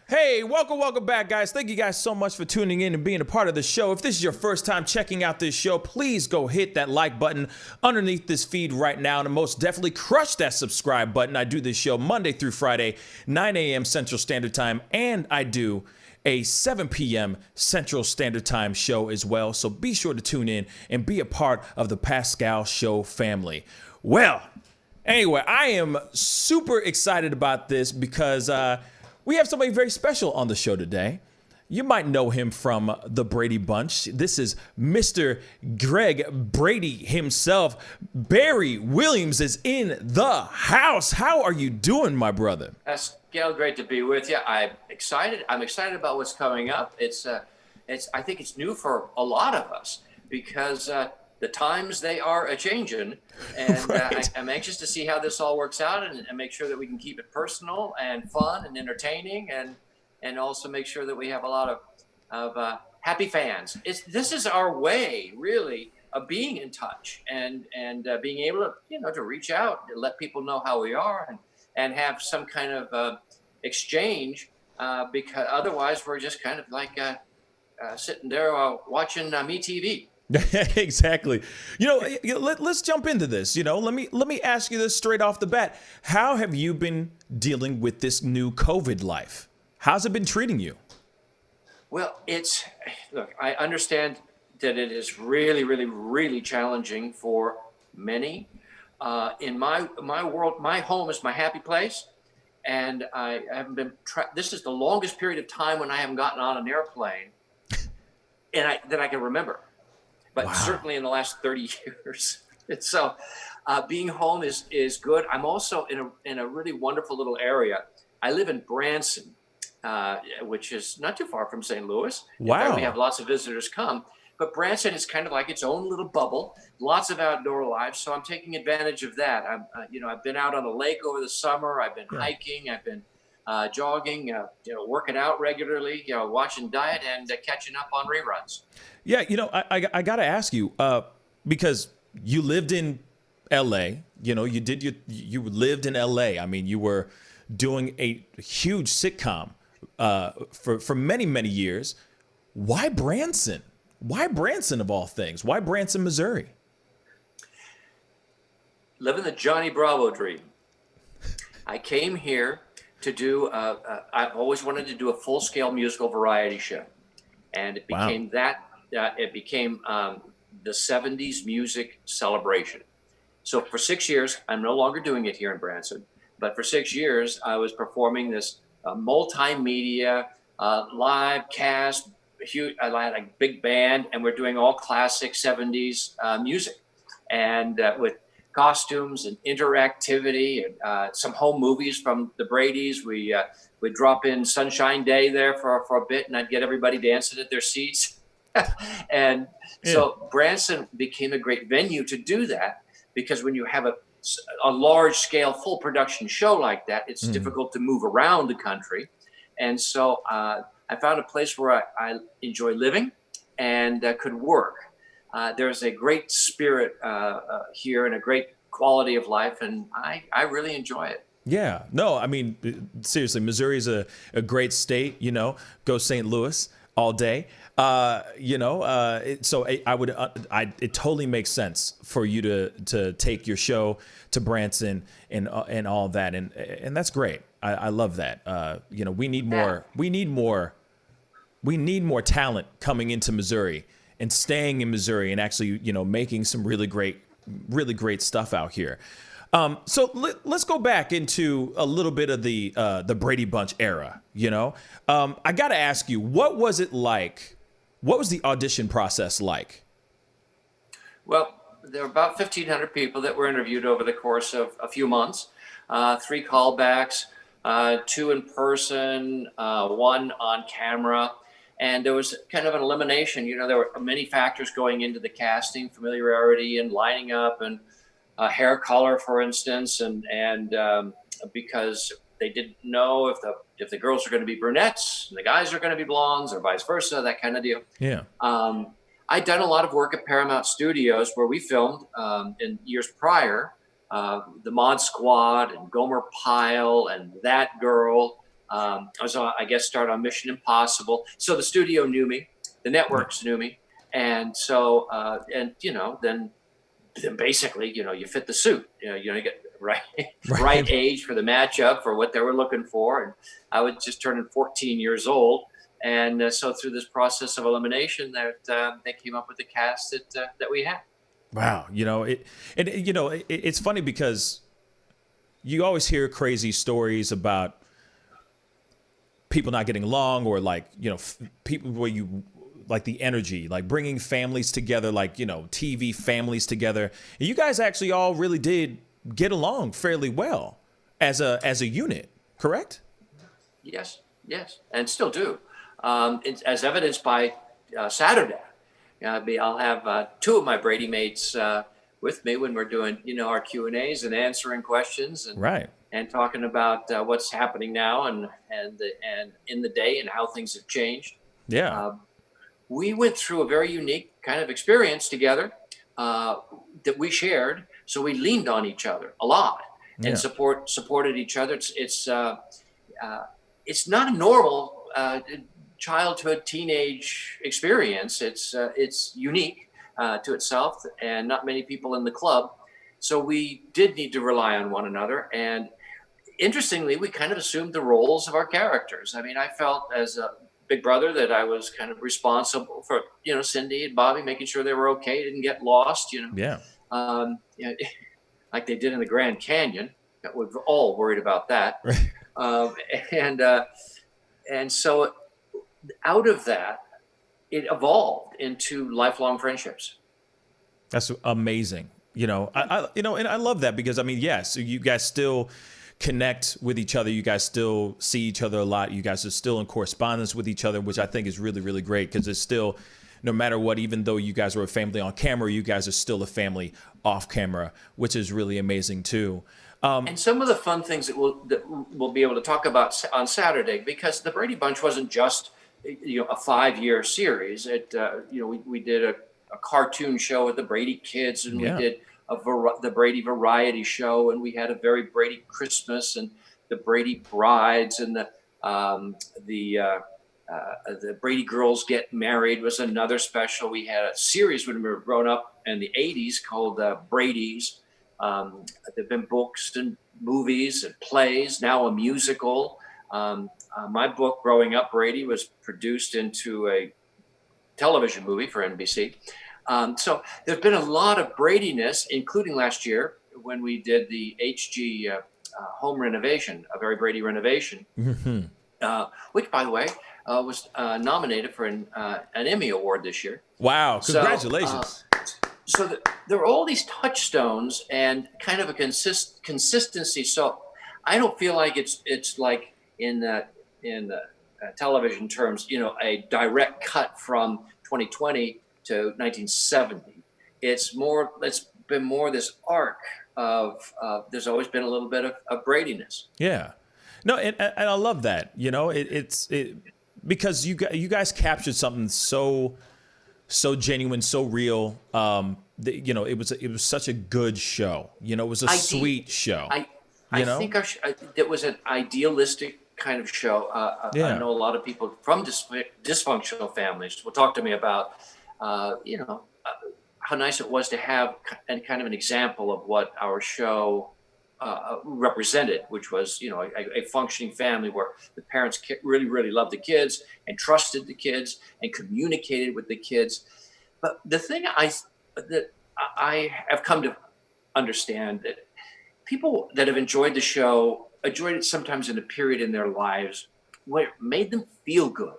Hey, welcome back, guys. Thank you guys so much for tuning in and being a part of the show. If this is your first time checking out this show, please go hit that like button underneath this feed right now, and most definitely crush that subscribe button. I do this show Monday through Friday, 9 a.m. Central Standard Time, and I do a 7 p.m. Central Standard Time show as well, so be sure to tune in and be a part of the Pascal Show family. Well, anyway, I am super excited about this because we have somebody very special on the show today. You might know him from the Brady Bunch. This is Mr. Greg Brady himself. Barry Williams is in the house. How are you doing, my brother? Pascal, great to be with you. I'm excited. I'm excited about what's coming up. I think it's new for a lot of us because the times they are a-changing, and right. I'm anxious to see how this all works out and make sure that we can keep it personal and fun and entertaining, and also make sure that we have a lot of happy fans. This is our way, really, of being in touch and being able to, to reach out and let people know how we are and have some kind of exchange, because otherwise we're just kind of like sitting there watching MeTV. Exactly. Let's jump into this. Let me ask you this straight off the bat. How have you been dealing with this new COVID life? How's it been treating you? Well, look, I understand that it is really, really, really challenging for many. In my world, my home is my happy place, and I haven't been. This is the longest period of time when I haven't gotten on an airplane, that I can remember. But wow. Certainly in the last 30 years. And so being home is good. I'm also in a really wonderful little area. I live in Branson, which is not too far from St. Louis. Wow. In fact, we have lots of visitors come. But Branson is kind of like its own little bubble, lots of outdoor life. So I'm taking advantage of that. I've been out on the lake over the summer. I've been hiking. I've been jogging, working out regularly, watching diet and catching up on reruns. Yeah, I got to ask you, because you lived in L.A., you lived in L.A. I mean, you were doing a huge sitcom for many, many years. Why Branson? Why Branson of all things? Why Branson, Missouri? Living the Johnny Bravo dream. I came here to do, I've always wanted to do a full-scale musical variety show. And it became it became the 70s music celebration. So for 6 years, I'm no longer doing it here in Branson, but for 6 years, I was performing this multimedia, live cast, I had a big band, and we're doing all classic 70s music. And with costumes and interactivity and some home movies from the Bradys. We'd drop in Sunshine Day there for a bit, and I'd get everybody dancing at their seats. And so Branson became a great venue to do that, because when you have a large-scale, full-production show like that, it's difficult to move around the country. And so I found a place where I enjoy living and could work. There's a great spirit here and a great quality of life, and I really enjoy it. Yeah, no, I mean, seriously, Missouri is a great state, go St. Louis all day. It totally makes sense for you to take your show to Branson and all that. And that's great. I love that. We need more talent coming into Missouri and staying in Missouri and actually, making some really great stuff out here. So let's go back into a little bit of the Brady Bunch era. I got to ask you, what was it like? What was the audition process like? Well, there were about 1,500 people that were interviewed over the course of a few months. 3 callbacks, 2 in person, 1 on camera. And there was kind of an elimination. There were many factors going into the casting, familiarity and lining up and hair color, for instance, and because they didn't know if the girls are going to be brunettes and the guys are going to be blondes or vice versa, that kind of deal. Yeah. I'd done a lot of work at Paramount Studios where we filmed in years prior, the Mod Squad and Gomer Pyle and That Girl. I was, I guess, started on Mission Impossible. So the studio knew me, the networks knew me, and so and then basically you fit the suit. You get right age for the matchup for what they were looking for, and I was just turning 14 years old. And so through this process of elimination, that they came up with the cast that we had. Wow, it's funny because you always hear crazy stories about people not getting along, or people where you like the energy, like bringing families together, TV families together. And you guys actually all really did get along fairly well as a unit, correct? Yes, and still do. As evidenced by Saturday. I'll have two of my Brady mates with me when we're doing, our Q&As and answering questions and talking about what's happening now and in the day and how things have changed. Yeah. We went through a very unique kind of experience together that we shared. So we leaned on each other a lot and supported each other. It's not a normal childhood teenage experience. It's unique to itself, and not many people in the club. So we did need to rely on one another. And interestingly, we kind of assumed the roles of our characters. I mean, I felt as a big brother that I was kind of responsible for Cindy and Bobby, making sure they were okay, didn't get lost. Like they did in the Grand Canyon. We're all worried about that. And so out of that, it evolved into lifelong friendships. That's amazing. And I love that because, yes, you guys still connect with each other. You guys still see each other a lot. You guys are still in correspondence with each other, which I think is really, really great because it's still, no matter what, even though you guys are a family on camera, you guys are still a family off camera, which is really amazing too. And some of the fun things that we'll be able to talk about on Saturday, because the Brady Bunch wasn't just a 5-year series. We did a cartoon show with the Brady Kids, and we did the Brady Variety Show, and we had a very Brady Christmas, and the Brady Brides, and the Brady Girls Get Married was another special. We had a series when we were growing up in the 80s called Brady's. There've been books and movies and plays, now a musical. My book, Growing Up Brady, was produced into a television movie for NBC. So there's been a lot of Bradiness, including last year when we did the HG home renovation, a very Brady renovation, which, by the way, was nominated for an Emmy Award this year. Wow, congratulations. So there are all these touchstones and kind of a consistency. So I don't feel like it's like in television terms, a direct cut from 2020 to 1970. It's been more this arc of there's always been a little bit of Bradiness. Yeah, no, and I love that. It's because you guys captured something so genuine, so real. It was such a good show. It was a sweet show. I think it was an idealistic kind of show. I know a lot of people from dysfunctional families will talk to me about, how nice it was to have kind of an example of what our show represented, which was, a functioning family where the parents really, really loved the kids and trusted the kids and communicated with the kids. But the thing that I have come to understand that people that have enjoyed the show enjoyed it sometimes in a period in their lives where it made them feel good.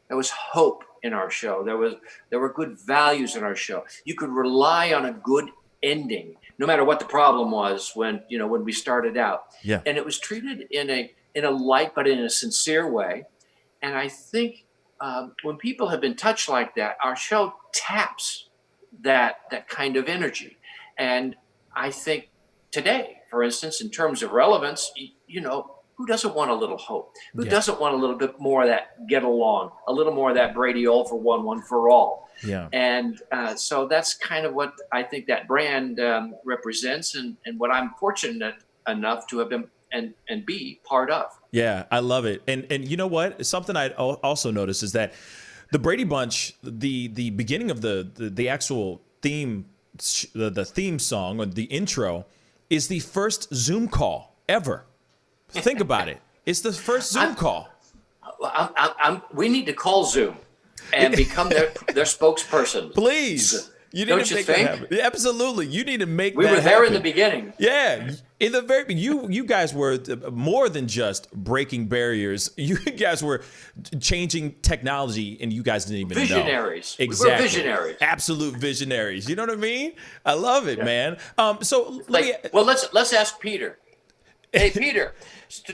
There was hope in our show. There were good values in our show. You could rely on a good ending, no matter what the problem was when we started out. Yeah. And it was treated in a light but in a sincere way. And I think when people have been touched like that, our show taps that kind of energy. And I think today, for instance, in terms of relevance, who doesn't want a little hope? Who doesn't want a little bit more of that get along, a little more of that Brady all for one, one for all? Yeah. And so that's kind of what I think that brand represents, and what I'm fortunate enough to have been and be part of. Yeah, I love it. And you know what? Something I also noticed is that the Brady Bunch, the beginning of the actual theme, the theme song or the intro, is the first Zoom call ever. Think about it. It's the first Zoom call. We need to call Zoom and become their spokesperson. Please. You need Don't to you make think? that happen. Absolutely. You need to make We that were there happen. in the beginning. Yeah. In the very you guys were more than just breaking barriers. You guys were changing technology, and you guys didn't even Visionaries. know. We were Exactly. visionaries. Absolute visionaries. You know what I mean? I love it, man. So let's ask Peter. Hey, Peter,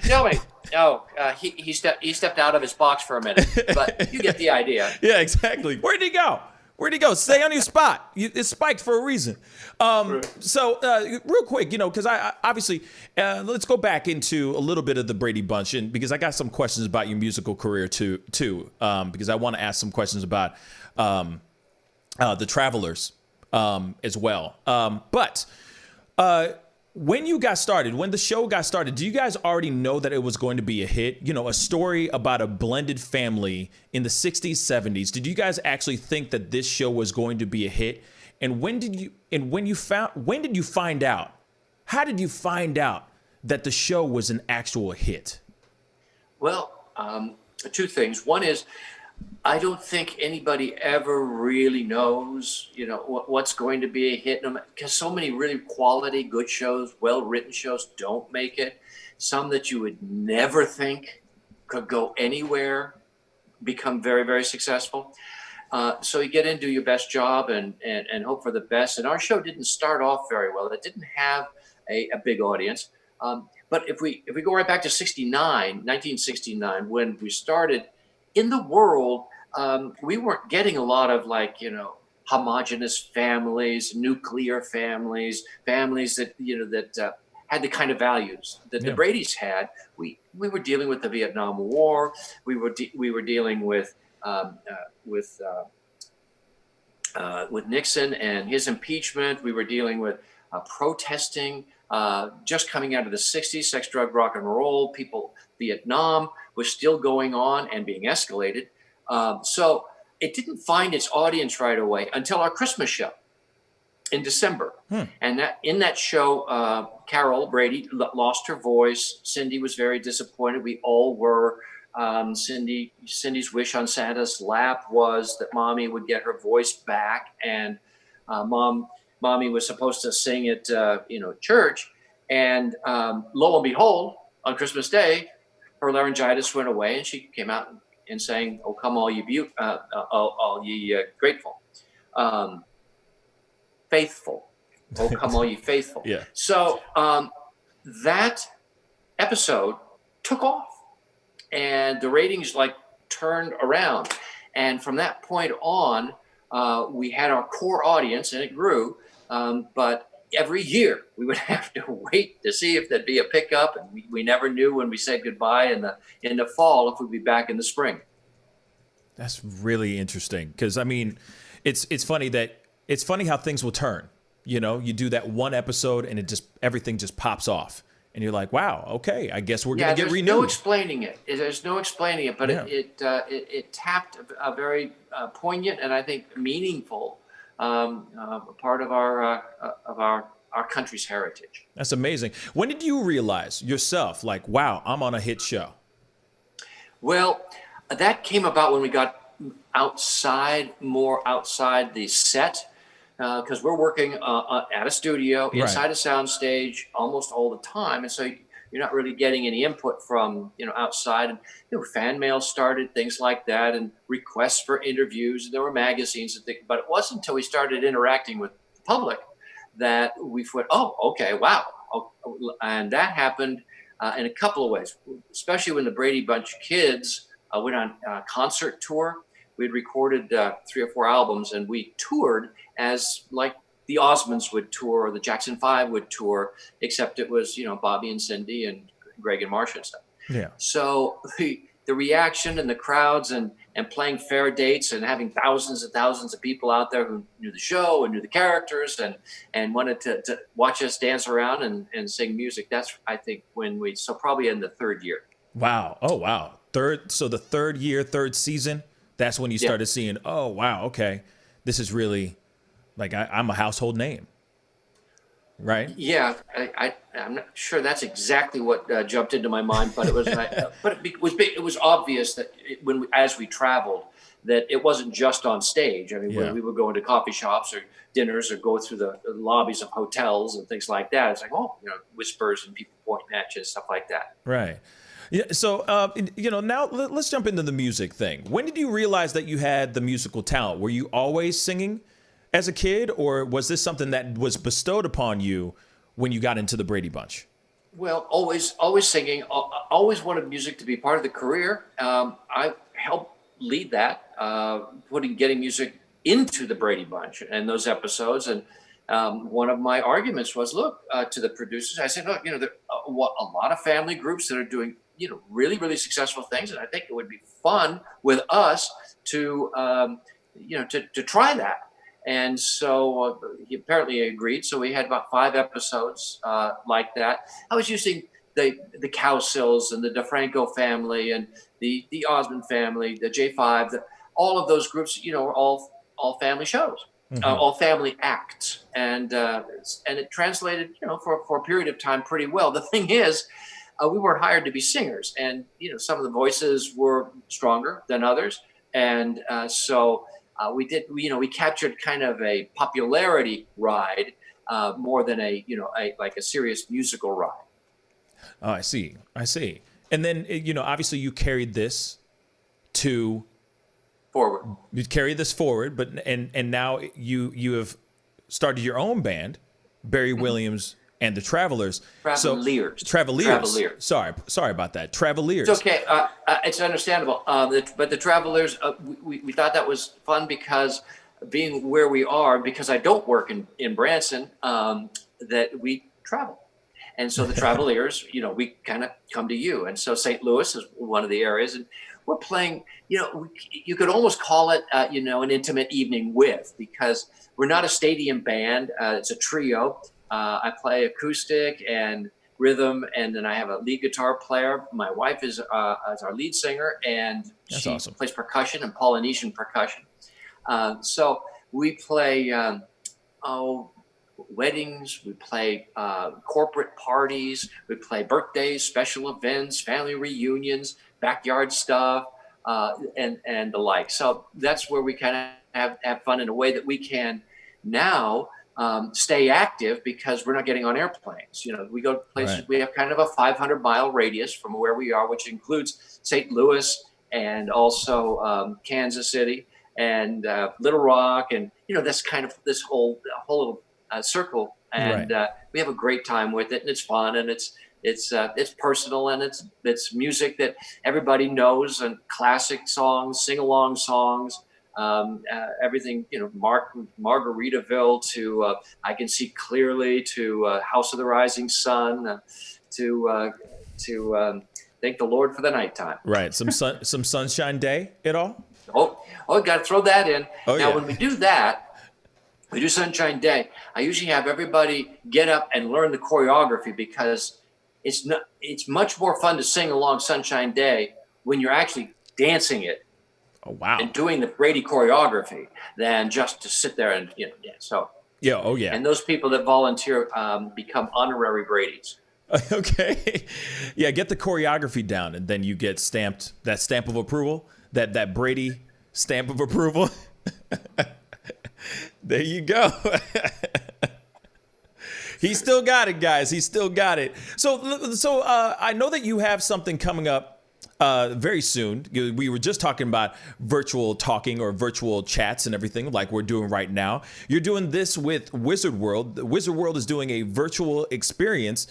tell me. Oh, he stepped out of his box for a minute, but you get the idea. Yeah, exactly. Where'd he go? Where'd he go? Stay on your spot. It's spiked for a reason. So real quick, because I obviously, let's go back into a little bit of the Brady Bunch, and because I got some questions about your musical career too, because I want to ask some questions about the Travelers as well. But when you got started, when the show got started, do you guys already know that it was going to be a hit? A story about a blended family in the 60s, 70s. Did you guys actually think that this show was going to be a hit? And when did you find out? How did you find out that the show was an actual hit? Well, two things. One is, I don't think anybody ever really knows, what's going to be a hit, because so many really quality, good shows, well-written shows don't make it. Some that you would never think could go anywhere become very, very successful. So you get in, do your best job, and hope for the best. And our show didn't start off very well. It didn't have a big audience. But if we go right back to 1969, when we started, in the world, we weren't getting a lot of homogenous families, nuclear families that had the kind of values that the Bradys had. We were dealing with the Vietnam War. We were dealing with Nixon and his impeachment. We were dealing with protesting, just coming out of the 60s, sex, drug, rock and roll. Vietnam was still going on and being escalated. So it didn't find its audience right away until our Christmas show in December. And in that show, Carol Brady lost her voice. Cindy was very disappointed. We all were. Cindy's wish on Santa's lap was that Mommy would get her voice back, and Mommy was supposed to sing at church. And lo and behold, on Christmas Day, her laryngitis went away, and she came out and sang, "Oh, come all ye grateful, faithful. Oh, come all ye faithful." Yeah. So that episode took off, and the ratings turned around. And from that point on, we had our core audience, and it grew. But every year we would have to wait to see if there'd be a pickup, and we never knew when we said goodbye in the fall if we'd be back in the spring. That's really interesting, because it's funny how things will turn. You do that one episode and everything just pops off, and you're like, wow, okay, I guess we're gonna get renewed. No explaining it. There's no explaining it, but it tapped a very poignant and I think meaningful part of our country's heritage. That's amazing. When did you realize yourself, wow, I'm on a hit show? Well, that came about when we got more outside the set, because we're working at a studio, inside a soundstage almost all the time. And so you're not really getting any input from, outside. And fan mail started, things like that, and requests for interviews. And there were magazines and things. But it wasn't until we started interacting with the public that we went, oh, okay, wow. And that happened in a couple of ways, especially when the Brady Bunch kids went on a concert tour. We'd recorded 3 or 4 albums, and we toured as the Osmonds would tour, or the Jackson 5 would tour, except it was, Bobby and Cindy and Greg and Marsha and stuff. Yeah. So the reaction and the crowds and playing fair dates and having thousands and thousands of people out there who knew the show and knew the characters and wanted to watch us dance around and sing music. That's, I think, so probably in the third year. Wow. Oh, wow. So the third year, third season, that's when you started seeing, oh, wow, okay, this is really, like, I'm a household name, right? Yeah, I'm not sure that's exactly what jumped into my mind, but it was, it was obvious that as we traveled, that it wasn't just on stage. I mean, when we would go into coffee shops or dinners or go through the lobbies of hotels and things like that, it's like, whispers and people pointing at you and stuff like that. Right. Yeah. So, now let's jump into the music thing. When did you realize that you had the musical talent? Were you always singing as a kid, or was this something that was bestowed upon you when you got into the Brady Bunch? Well, always singing. Always wanted music to be part of the career. I helped lead that, getting music into the Brady Bunch and those episodes. And one of my arguments was, look, to the producers, I said, look, there are a lot of family groups that are doing, really, really successful things. And I think it would be fun with us to try that. And so he apparently agreed. So we had about 5 episodes like that. I was using the Cowsills and the DeFranco family and the Osmond family, the J5, all of those groups, are all family shows, all family acts. And it translated, for a period of time pretty well. The thing is, we weren't hired to be singers. And, some of the voices were stronger than others. And so we captured kind of a popularity ride more than a serious musical ride. Oh, I see. And then, obviously you carried this forward. You carried this forward, but and now you have started your own band, Barry Williams and the Travelers. Travelers. Sorry about that. Travelers. It's okay. It's understandable. But the Travelers, we thought that was fun because being where we are, because I don't work in Branson, that we travel. And so the Travelers, we kind of come to you. And so St. Louis is one of the areas. And we're playing, you could almost call it, an intimate evening because we're not a stadium band. It's a trio. I play acoustic and rhythm, and then I have a lead guitar player. My wife is our lead singer, and she plays percussion and Polynesian percussion. So we play weddings, we play corporate parties, we play birthdays, special events, family reunions, backyard stuff, and the like. So that's where we kind of have fun in a way that we can now stay active because we're not getting on airplanes. We go to places, we have kind of a 500-mile radius from where we are, which includes St. Louis and also Kansas City and Little Rock. And, that's kind of this whole little circle. And we have a great time with it, and it's fun, and it's personal, and it's music that everybody knows, and classic songs, sing-along songs. Everything, Margaritaville to I Can See Clearly to House of the Rising Sun to Thank the Lord for the Nighttime. Right. Some Sunshine Day at all? Oh, got to throw that in. When we do that, we do Sunshine Day. I usually have everybody get up and learn the choreography because it's much more fun to sing along Sunshine Day when you're actually dancing it. Oh, wow. And doing the Brady choreography than just to sit there and dance. So yeah, oh yeah. And those people that volunteer become honorary Bradys. Okay. Yeah, get the choreography down, and then you get that stamp of approval, that Brady stamp of approval. There you go. He still got it, guys. He still got it. So I know that you have something coming up very soon. We were just talking about virtual talking or virtual chats and everything like we're doing right now. You're doing this with Wizard World. Wizard World is doing a virtual experience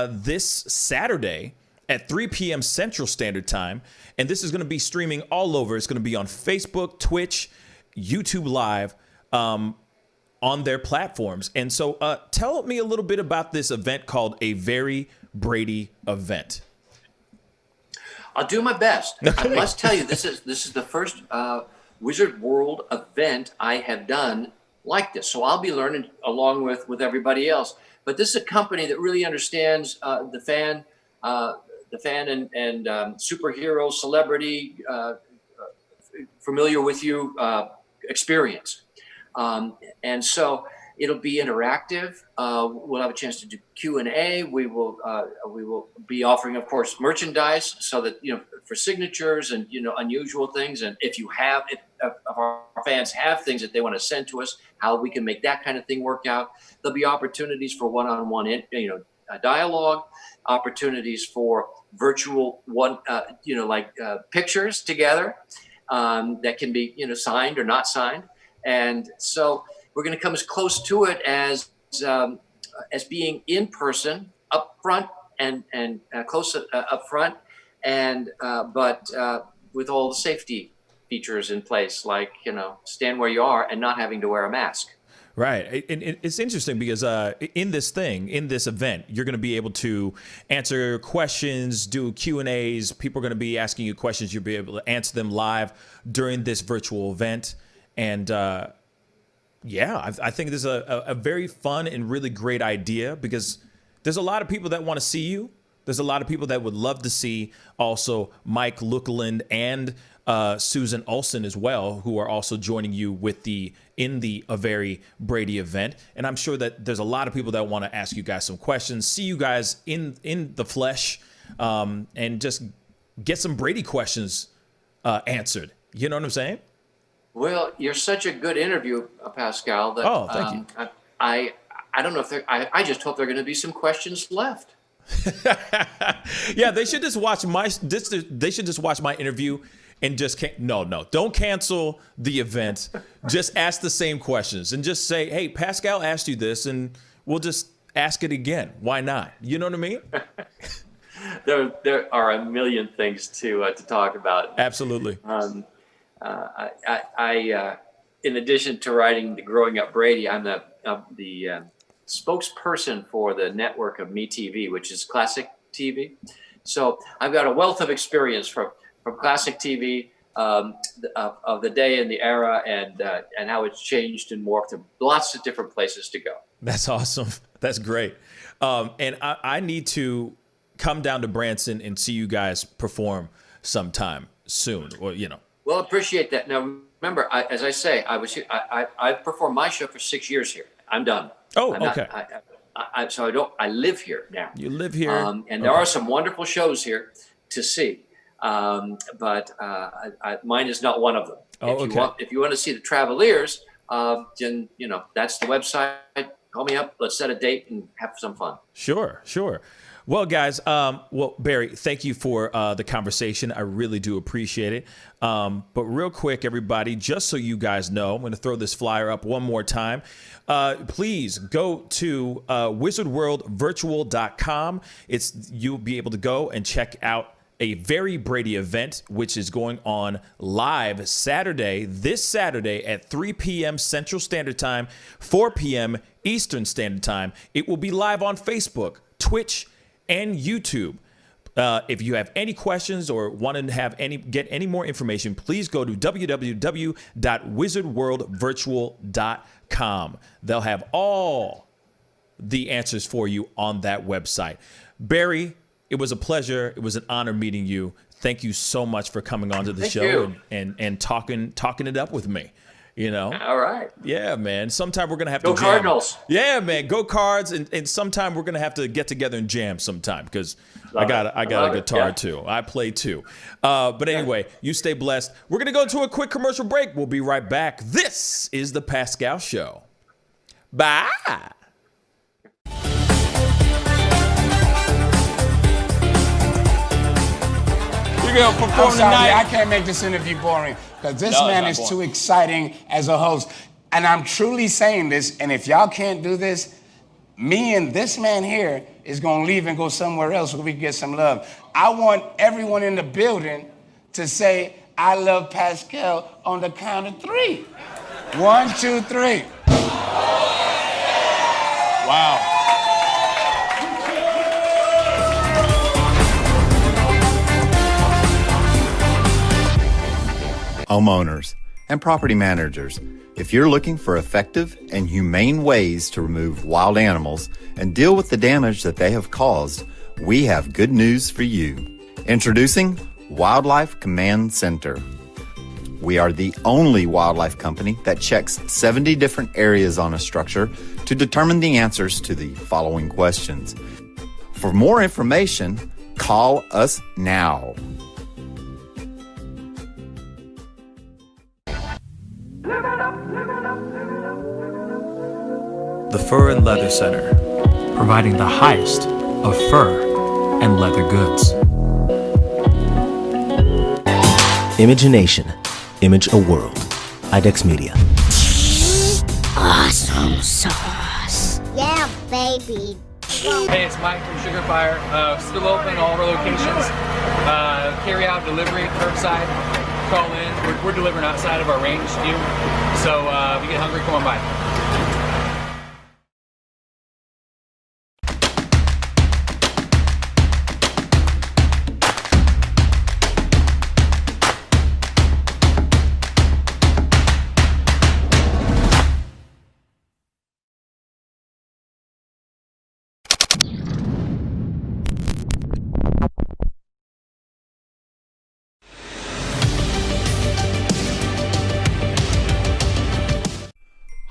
this Saturday at 3 p.m. Central Standard Time. And this is going to be streaming all over. It's going to be on Facebook, Twitch, YouTube Live. on their platforms. And so tell me a little bit about this event called A Very Brady Event. I'll do my best. I must tell you, this is the first Wizard World event I have done like this. So I'll be learning along with everybody else. But this is a company that really understands the fan and superhero, celebrity, familiar with you experience. And so it'll be interactive. We'll have a chance to do Q&A. We will be offering, of course, merchandise so that, for signatures and, unusual things. And if our fans have things that they want to send to us, how we can make that kind of thing work out. There'll be opportunities for one-on-one, dialogue, opportunities for virtual pictures together that can be, signed or not signed. And so we're going to come as close to it as being in person, up front and close up front, and but with all the safety features in place, like stand where you are and not having to wear a mask. Right. And it's interesting because in this event, you're going to be able to answer questions, do Q&As. People are going to be asking you questions. You'll be able to answer them live during this virtual event. And I think this is a very fun and really great idea because there's a lot of people that want to see you. There's a lot of people that would love to see also Mike Lukeland and Susan Olsen as well, who are also joining you in the A Very Brady event. And I'm sure that there's a lot of people that want to ask you guys some questions, see you guys in the flesh, and just get some Brady questions answered. You know what I'm saying? Well, you're such a good interview, Pascal. That, thank you. I don't know if I just hope there are going to be some questions left. Yeah, they should just watch my interview and just don't cancel the event. Just ask the same questions and just say, hey, Pascal asked you this, and we'll just ask it again. Why not? You know what I mean? There are a million things to talk about. Absolutely. I in addition to writing the Growing Up Brady, I'm the spokesperson for the network of MeTV, which is classic TV. So I've got a wealth of experience from classic TV of the day and the era, and how it's changed and morphed to lots of different places to go. That's awesome. That's great. And I need to come down to Branson and see you guys perform sometime soon, or Well, appreciate that. Now, remember, as I say, I was here. I performed my show for 6 years here. I'm done. Oh, okay. I live here now. You live here, and there are some wonderful shows here to see, but mine is not one of them. If you want to see the Traveliers, then that's the website. Call me up. Let's set a date and have some fun. Sure. Well, guys, Barry, thank you for the conversation. I really do appreciate it. But real quick, everybody, just so you guys know, I'm going to throw this flyer up one more time. Please go to wizardworldvirtual.com. You'll be able to go and check out A Very Brady event, which is going on live this Saturday at 3 p.m. Central Standard Time, 4 p.m. Eastern Standard Time. It will be live on Facebook, Twitch, and YouTube. If you have any questions or want to get any more information, please go to www.wizardworldvirtual.com. They'll have all the answers for you on that website. Barry, it was a pleasure. It was an honor meeting you. Thank you so much for coming onto the show and talking it up with me. All right. Yeah, man. Sometime we're gonna have to go jam. Cardinals. Yeah, man. Go Cards, and sometime we're gonna have to get together and jam sometime because I got a guitar too. I play too. But anyway, you stay blessed. We're gonna go to a quick commercial break. We'll be right back. This is the Pascal Show. Bye. You're gonna perform tonight. I can't make this interview boring because this man is too exciting as a host. And I'm truly saying this, and if y'all can't do this, me and this man here is gonna leave and go somewhere else where we can get some love. I want everyone in the building to say, I love Pascal on the count of 3. 1, 2, 3. Wow. Homeowners and property managers, if you're looking for effective and humane ways to remove wild animals and deal with the damage that they have caused, we have good news for you. Introducing Wildlife Command Center. We are the only wildlife company that checks 70 different areas on a structure to determine the answers to the following questions. For more information, call us now. The Fur and Leather Center, providing the highest of fur and leather goods. Imagination, Image a World. IDEX Media. Awesome sauce. Yeah, baby. Hey, it's Mike from Sugar Fire. Still open all of our locations. Carry out, delivery, curbside. Call in. We're delivering outside of our range to you. So if you get hungry, come on by.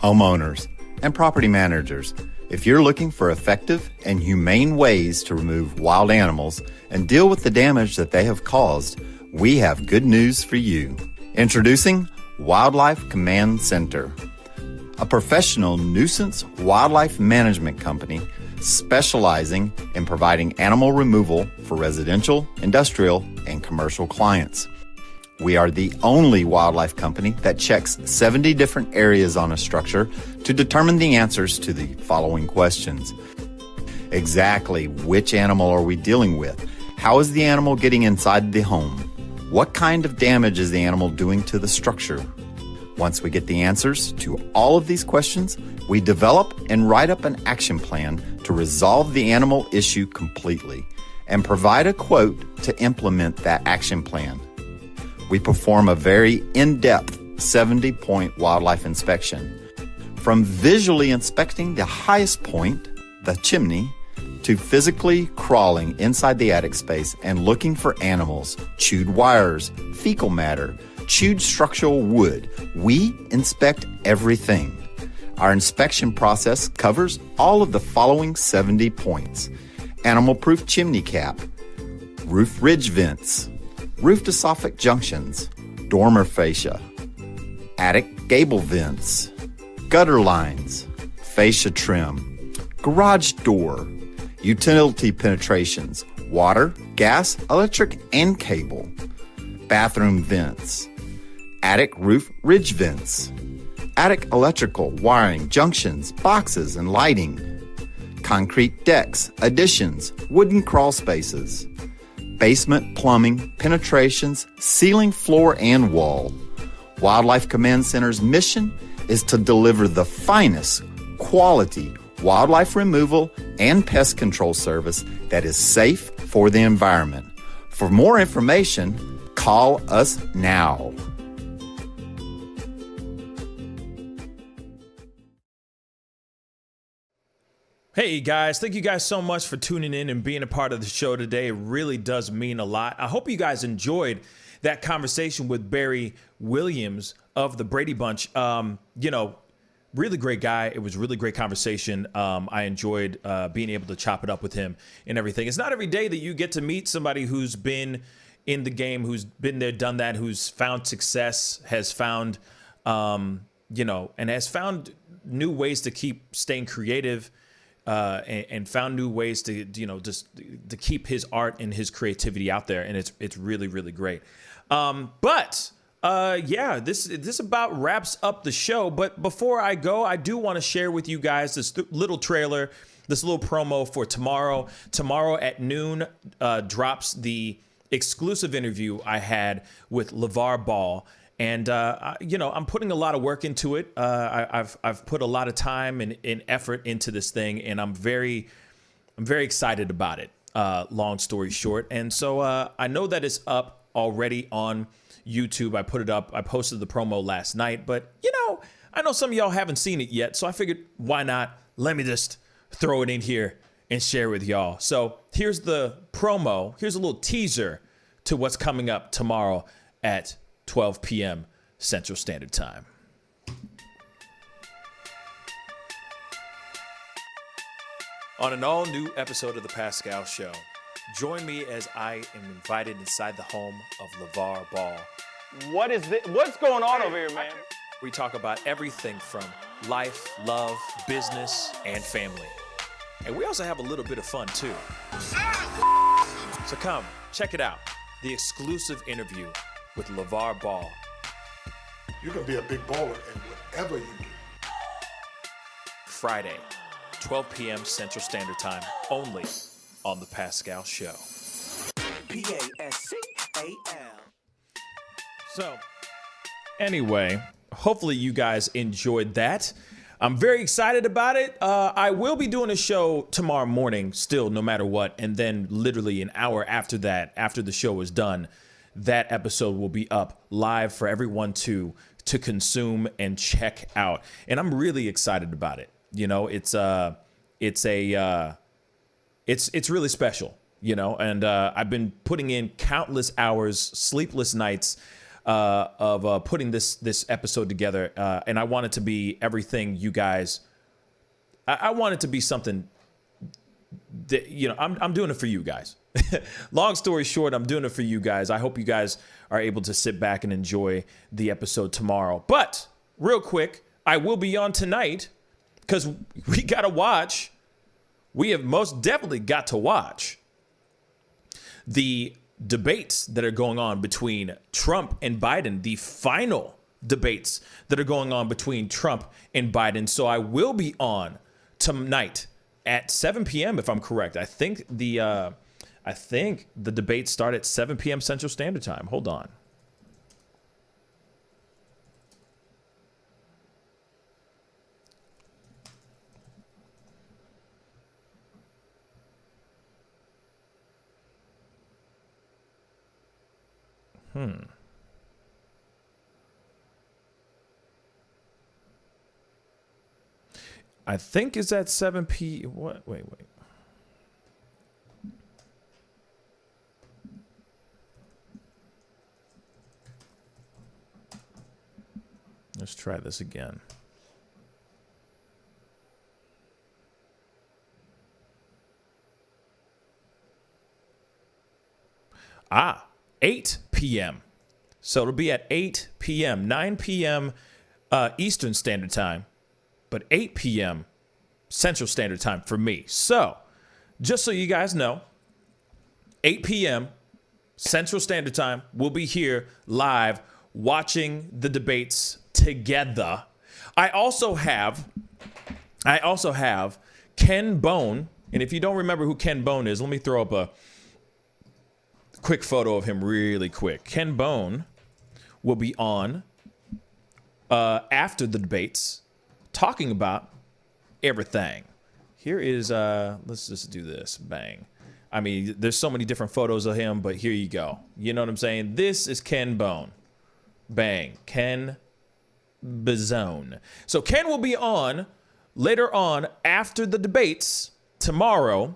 Homeowners and property managers, if you're looking for effective and humane ways to remove wild animals and deal with the damage that they have caused, we have good news for you. Introducing Wildlife Command Center, a professional nuisance wildlife management company specializing in providing animal removal for residential, industrial, and commercial clients. We are the only wildlife company that checks 70 different areas on a structure to determine the answers to the following questions. Exactly which animal are we dealing with? How is the animal getting inside the home? What kind of damage is the animal doing to the structure? Once we get the answers to all of these questions, we develop and write up an action plan to resolve the animal issue completely and provide a quote to implement that action plan. We perform a very in-depth 70-point wildlife inspection. From visually inspecting the highest point, the chimney, to physically crawling inside the attic space and looking for animals, chewed wires, fecal matter, chewed structural wood, we inspect everything. Our inspection process covers all of the following 70 points: animal-proof chimney cap, roof ridge vents, roof to soffit junctions, dormer fascia, attic gable vents, gutter lines, fascia trim, garage door, utility penetrations, water, gas, electric, and cable, bathroom vents, attic roof ridge vents, attic electrical, wiring, junctions, boxes, and lighting, concrete decks, additions, wooden crawl spaces, basement plumbing, penetrations, ceiling, floor, and wall. Wildlife Command Center's mission is to deliver the finest quality wildlife removal and pest control service that is safe for the environment. For more information, call us now. Hey guys, thank you guys so much for tuning in and being a part of the show today. It really does mean a lot. I hope you guys enjoyed that conversation with Barry Williams of the Brady Bunch. Really great guy. It was a really great conversation. I enjoyed being able to chop it up with him and everything. It's not every day that you get to meet somebody who's been in the game, who's been there, done that, who's found success, has found, and has found new ways to keep staying creative. And found new ways to, just to keep his art and his creativity out there. And it's really, really great. This about wraps up the show. But before I go, I do want to share with you guys this little trailer, this little promo for tomorrow. Tomorrow at noon drops the exclusive interview I had with LeVar Ball. And, I'm putting a lot of work into it. I've put a lot of time and effort into this thing, and I'm very excited about it, long story short. And so I know that it's up already on YouTube. I put it up. I posted the promo last night, but, I know some of y'all haven't seen it yet, so I figured, why not? Let me just throw it in here and share with y'all. So here's the promo. Here's a little teaser to what's coming up tomorrow at 12 p.m. Central Standard Time. On an all-new episode of The Pascal Show, join me as I am invited inside the home of LeVar Ball. What's going on over here, man? We talk about everything from life, love, business, and family. And we also have a little bit of fun, too. So come, check it out. The exclusive interview with LeVar Ball. You can be a big baller in whatever you do. Friday, 12 p.m. Central Standard Time, only on The Pascal Show. Pascal. So, anyway, hopefully you guys enjoyed that. I'm very excited about it. I will be doing a show tomorrow morning still, no matter what. And then literally an hour after that, after the show is done, that episode will be up live for everyone to consume and check out. And I'm really excited about it. It's really special, and I've been putting in countless hours, sleepless nights, of putting this episode together, and I want it to be everything you guys. I want it to be something that I'm doing it for you guys. Long story short, I'm doing it for you guys. I hope you guys are able to sit back and enjoy the episode tomorrow. But real quick, I will be on tonight because we gotta watch. We have most definitely got to watch the debates that are going on between Trump and Biden, the final debates that are going on between Trump and Biden. So I will be on tonight at 7 p.m. if I'm correct. I think the debates start at 7 p.m. Central Standard Time. Hold on. I think it's at 7 p. What? Wait. Let's try this again. 8 p.m. So it'll be at 8 p.m., 9 p.m. Eastern Standard Time, but 8 p.m. Central Standard Time for me. So just so you guys know, 8 p.m. Central Standard Time, we'll be here live watching the debates together. I also have Ken Bone, and if you don't remember who Ken Bone is, let me throw up a quick photo of him really quick. Ken Bone will be on after the debates talking about everything. Here is, let's just do this. Bang. I mean, there's so many different photos of him, but here you go. You know what I'm saying? This is Ken Bone. Bang. Ken Bazone. So Ken will be on later on after the debates tonight,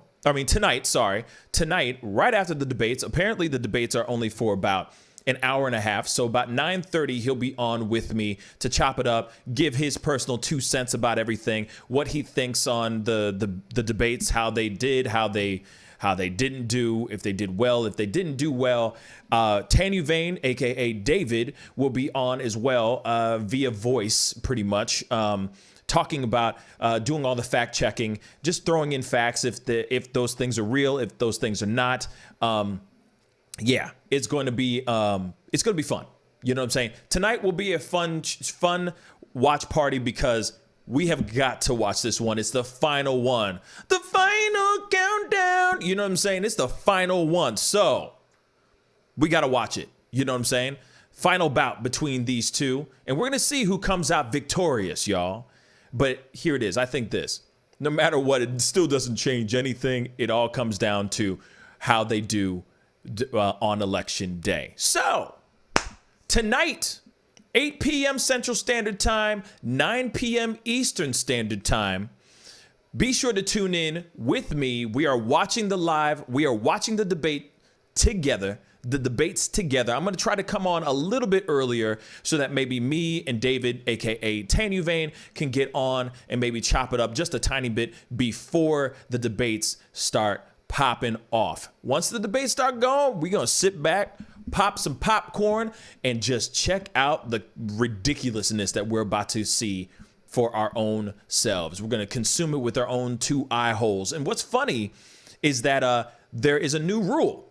right after the debates. Apparently the debates are only for about an hour and a half. So about 9:30, he'll be on with me to chop it up, give his personal 2 cents about everything, what he thinks on the debates, how they did, how they didn't do, if they did well, if they didn't do well. Tanu Vane, aka David, will be on as well via voice, pretty much. Talking about doing all the fact checking, just throwing in facts if those things are real, if those things are not. Yeah, it's going to be fun. You know what I'm saying? Tonight will be a fun watch party because we have got to watch this one. It's the final one, the final countdown. You know what I'm saying? It's the final one, so we got to watch it. You know what I'm saying? Final bout between these two, and we're going to see who comes out victorious, y'all. But here it is. I think this. No matter what, it still doesn't change anything. It all comes down to how they do on election day. So, tonight, 8 p.m. Central Standard Time, 9 p.m. Eastern Standard Time. Be sure to tune in with me. We are watching the live. We are watching the debate together. The debates together. I'm going to try to come on a little bit earlier so that maybe me and David, aka Tanu Vane, can get on and maybe chop it up just a tiny bit before the debates start popping off. Once the debates start going, we're going to sit back, pop some popcorn, and just check out the ridiculousness that we're about to see for our own selves. We're going to consume it with our own two eye holes. And what's funny is that there is a new rule.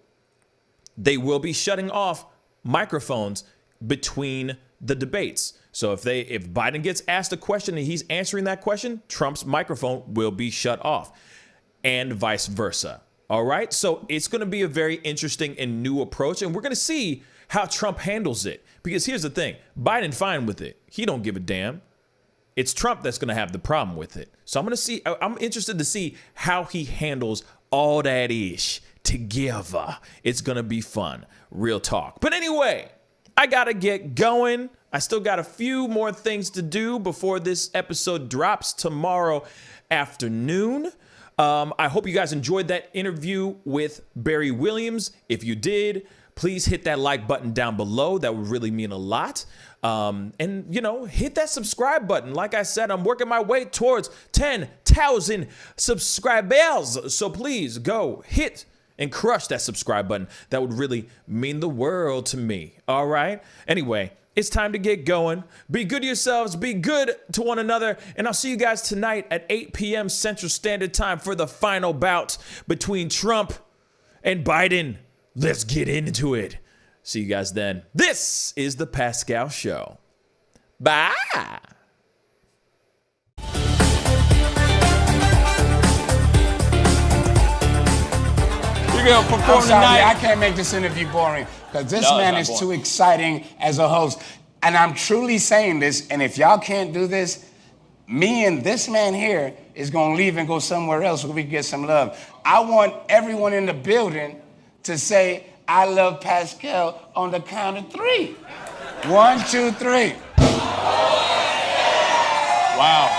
They will be shutting off microphones between the debates. So if Biden gets asked a question and he's answering that question, Trump's microphone will be shut off, and vice versa. All right. So it's going to be a very interesting and new approach, and we're going to see how Trump handles it. Because here's the thing: Biden fine with it. He don't give a damn. It's Trump that's going to have the problem with it. So I'm interested to see how he handles all that ish together. It's gonna be fun. Real talk. But anyway, I gotta get going. I still got a few more things to do before this episode drops tomorrow afternoon. I hope you guys enjoyed that interview with Barry Williams. If you did, please hit that like button down below. That would really mean a lot. And, hit that subscribe button. Like I said, I'm working my way towards 10,000 subscribers. So please go hit and crush that subscribe button. That would really mean the world to me. All right. Anyway, it's time to get going. Be good to yourselves. Be good to one another. And I'll see you guys tonight at 8 p.m. Central Standard Time for the final bout between Trump and Biden. Let's get into it. See you guys then. This is the Pascal Show. Bye. You're going to perform tonight. I can't make this interview boring because this man is too exciting as a host. And I'm truly saying this, and if y'all can't do this, me and this man here is going to leave and go somewhere else where we can get some love. I want everyone in the building to say, I love Pascal on the count of 3. 1, 2, 3. Wow.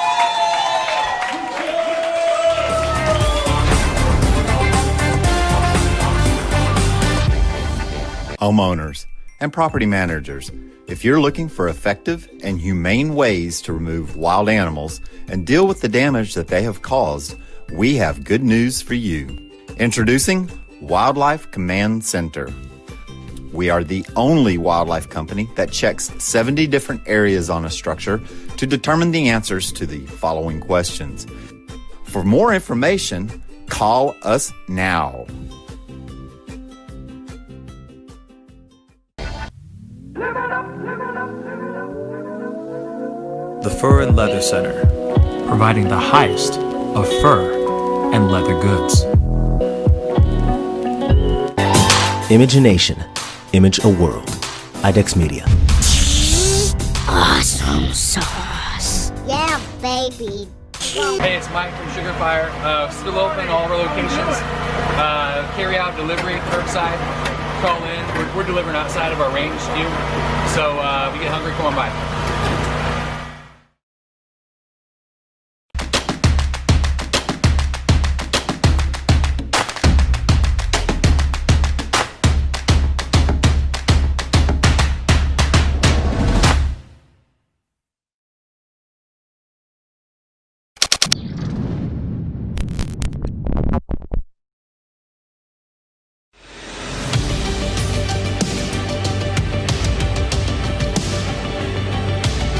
Homeowners and property managers, if you're looking for effective and humane ways to remove wild animals and deal with the damage that they have caused, we have good news for you. Introducing Wildlife Command Center. We are the only wildlife company that checks 70 different areas on a structure to determine the answers to the following questions. For more information, call us now. The Fur and Leather Center, providing the highest of fur and leather goods. Imagination, Image a World. IDEX Media. Awesome sauce. Yeah, baby. Hey, it's Mike from Sugar Fire. Still open all of our locations. Carry out, delivery, curbside. Call in. We're delivering outside of our range, too. So if you get hungry, come on by.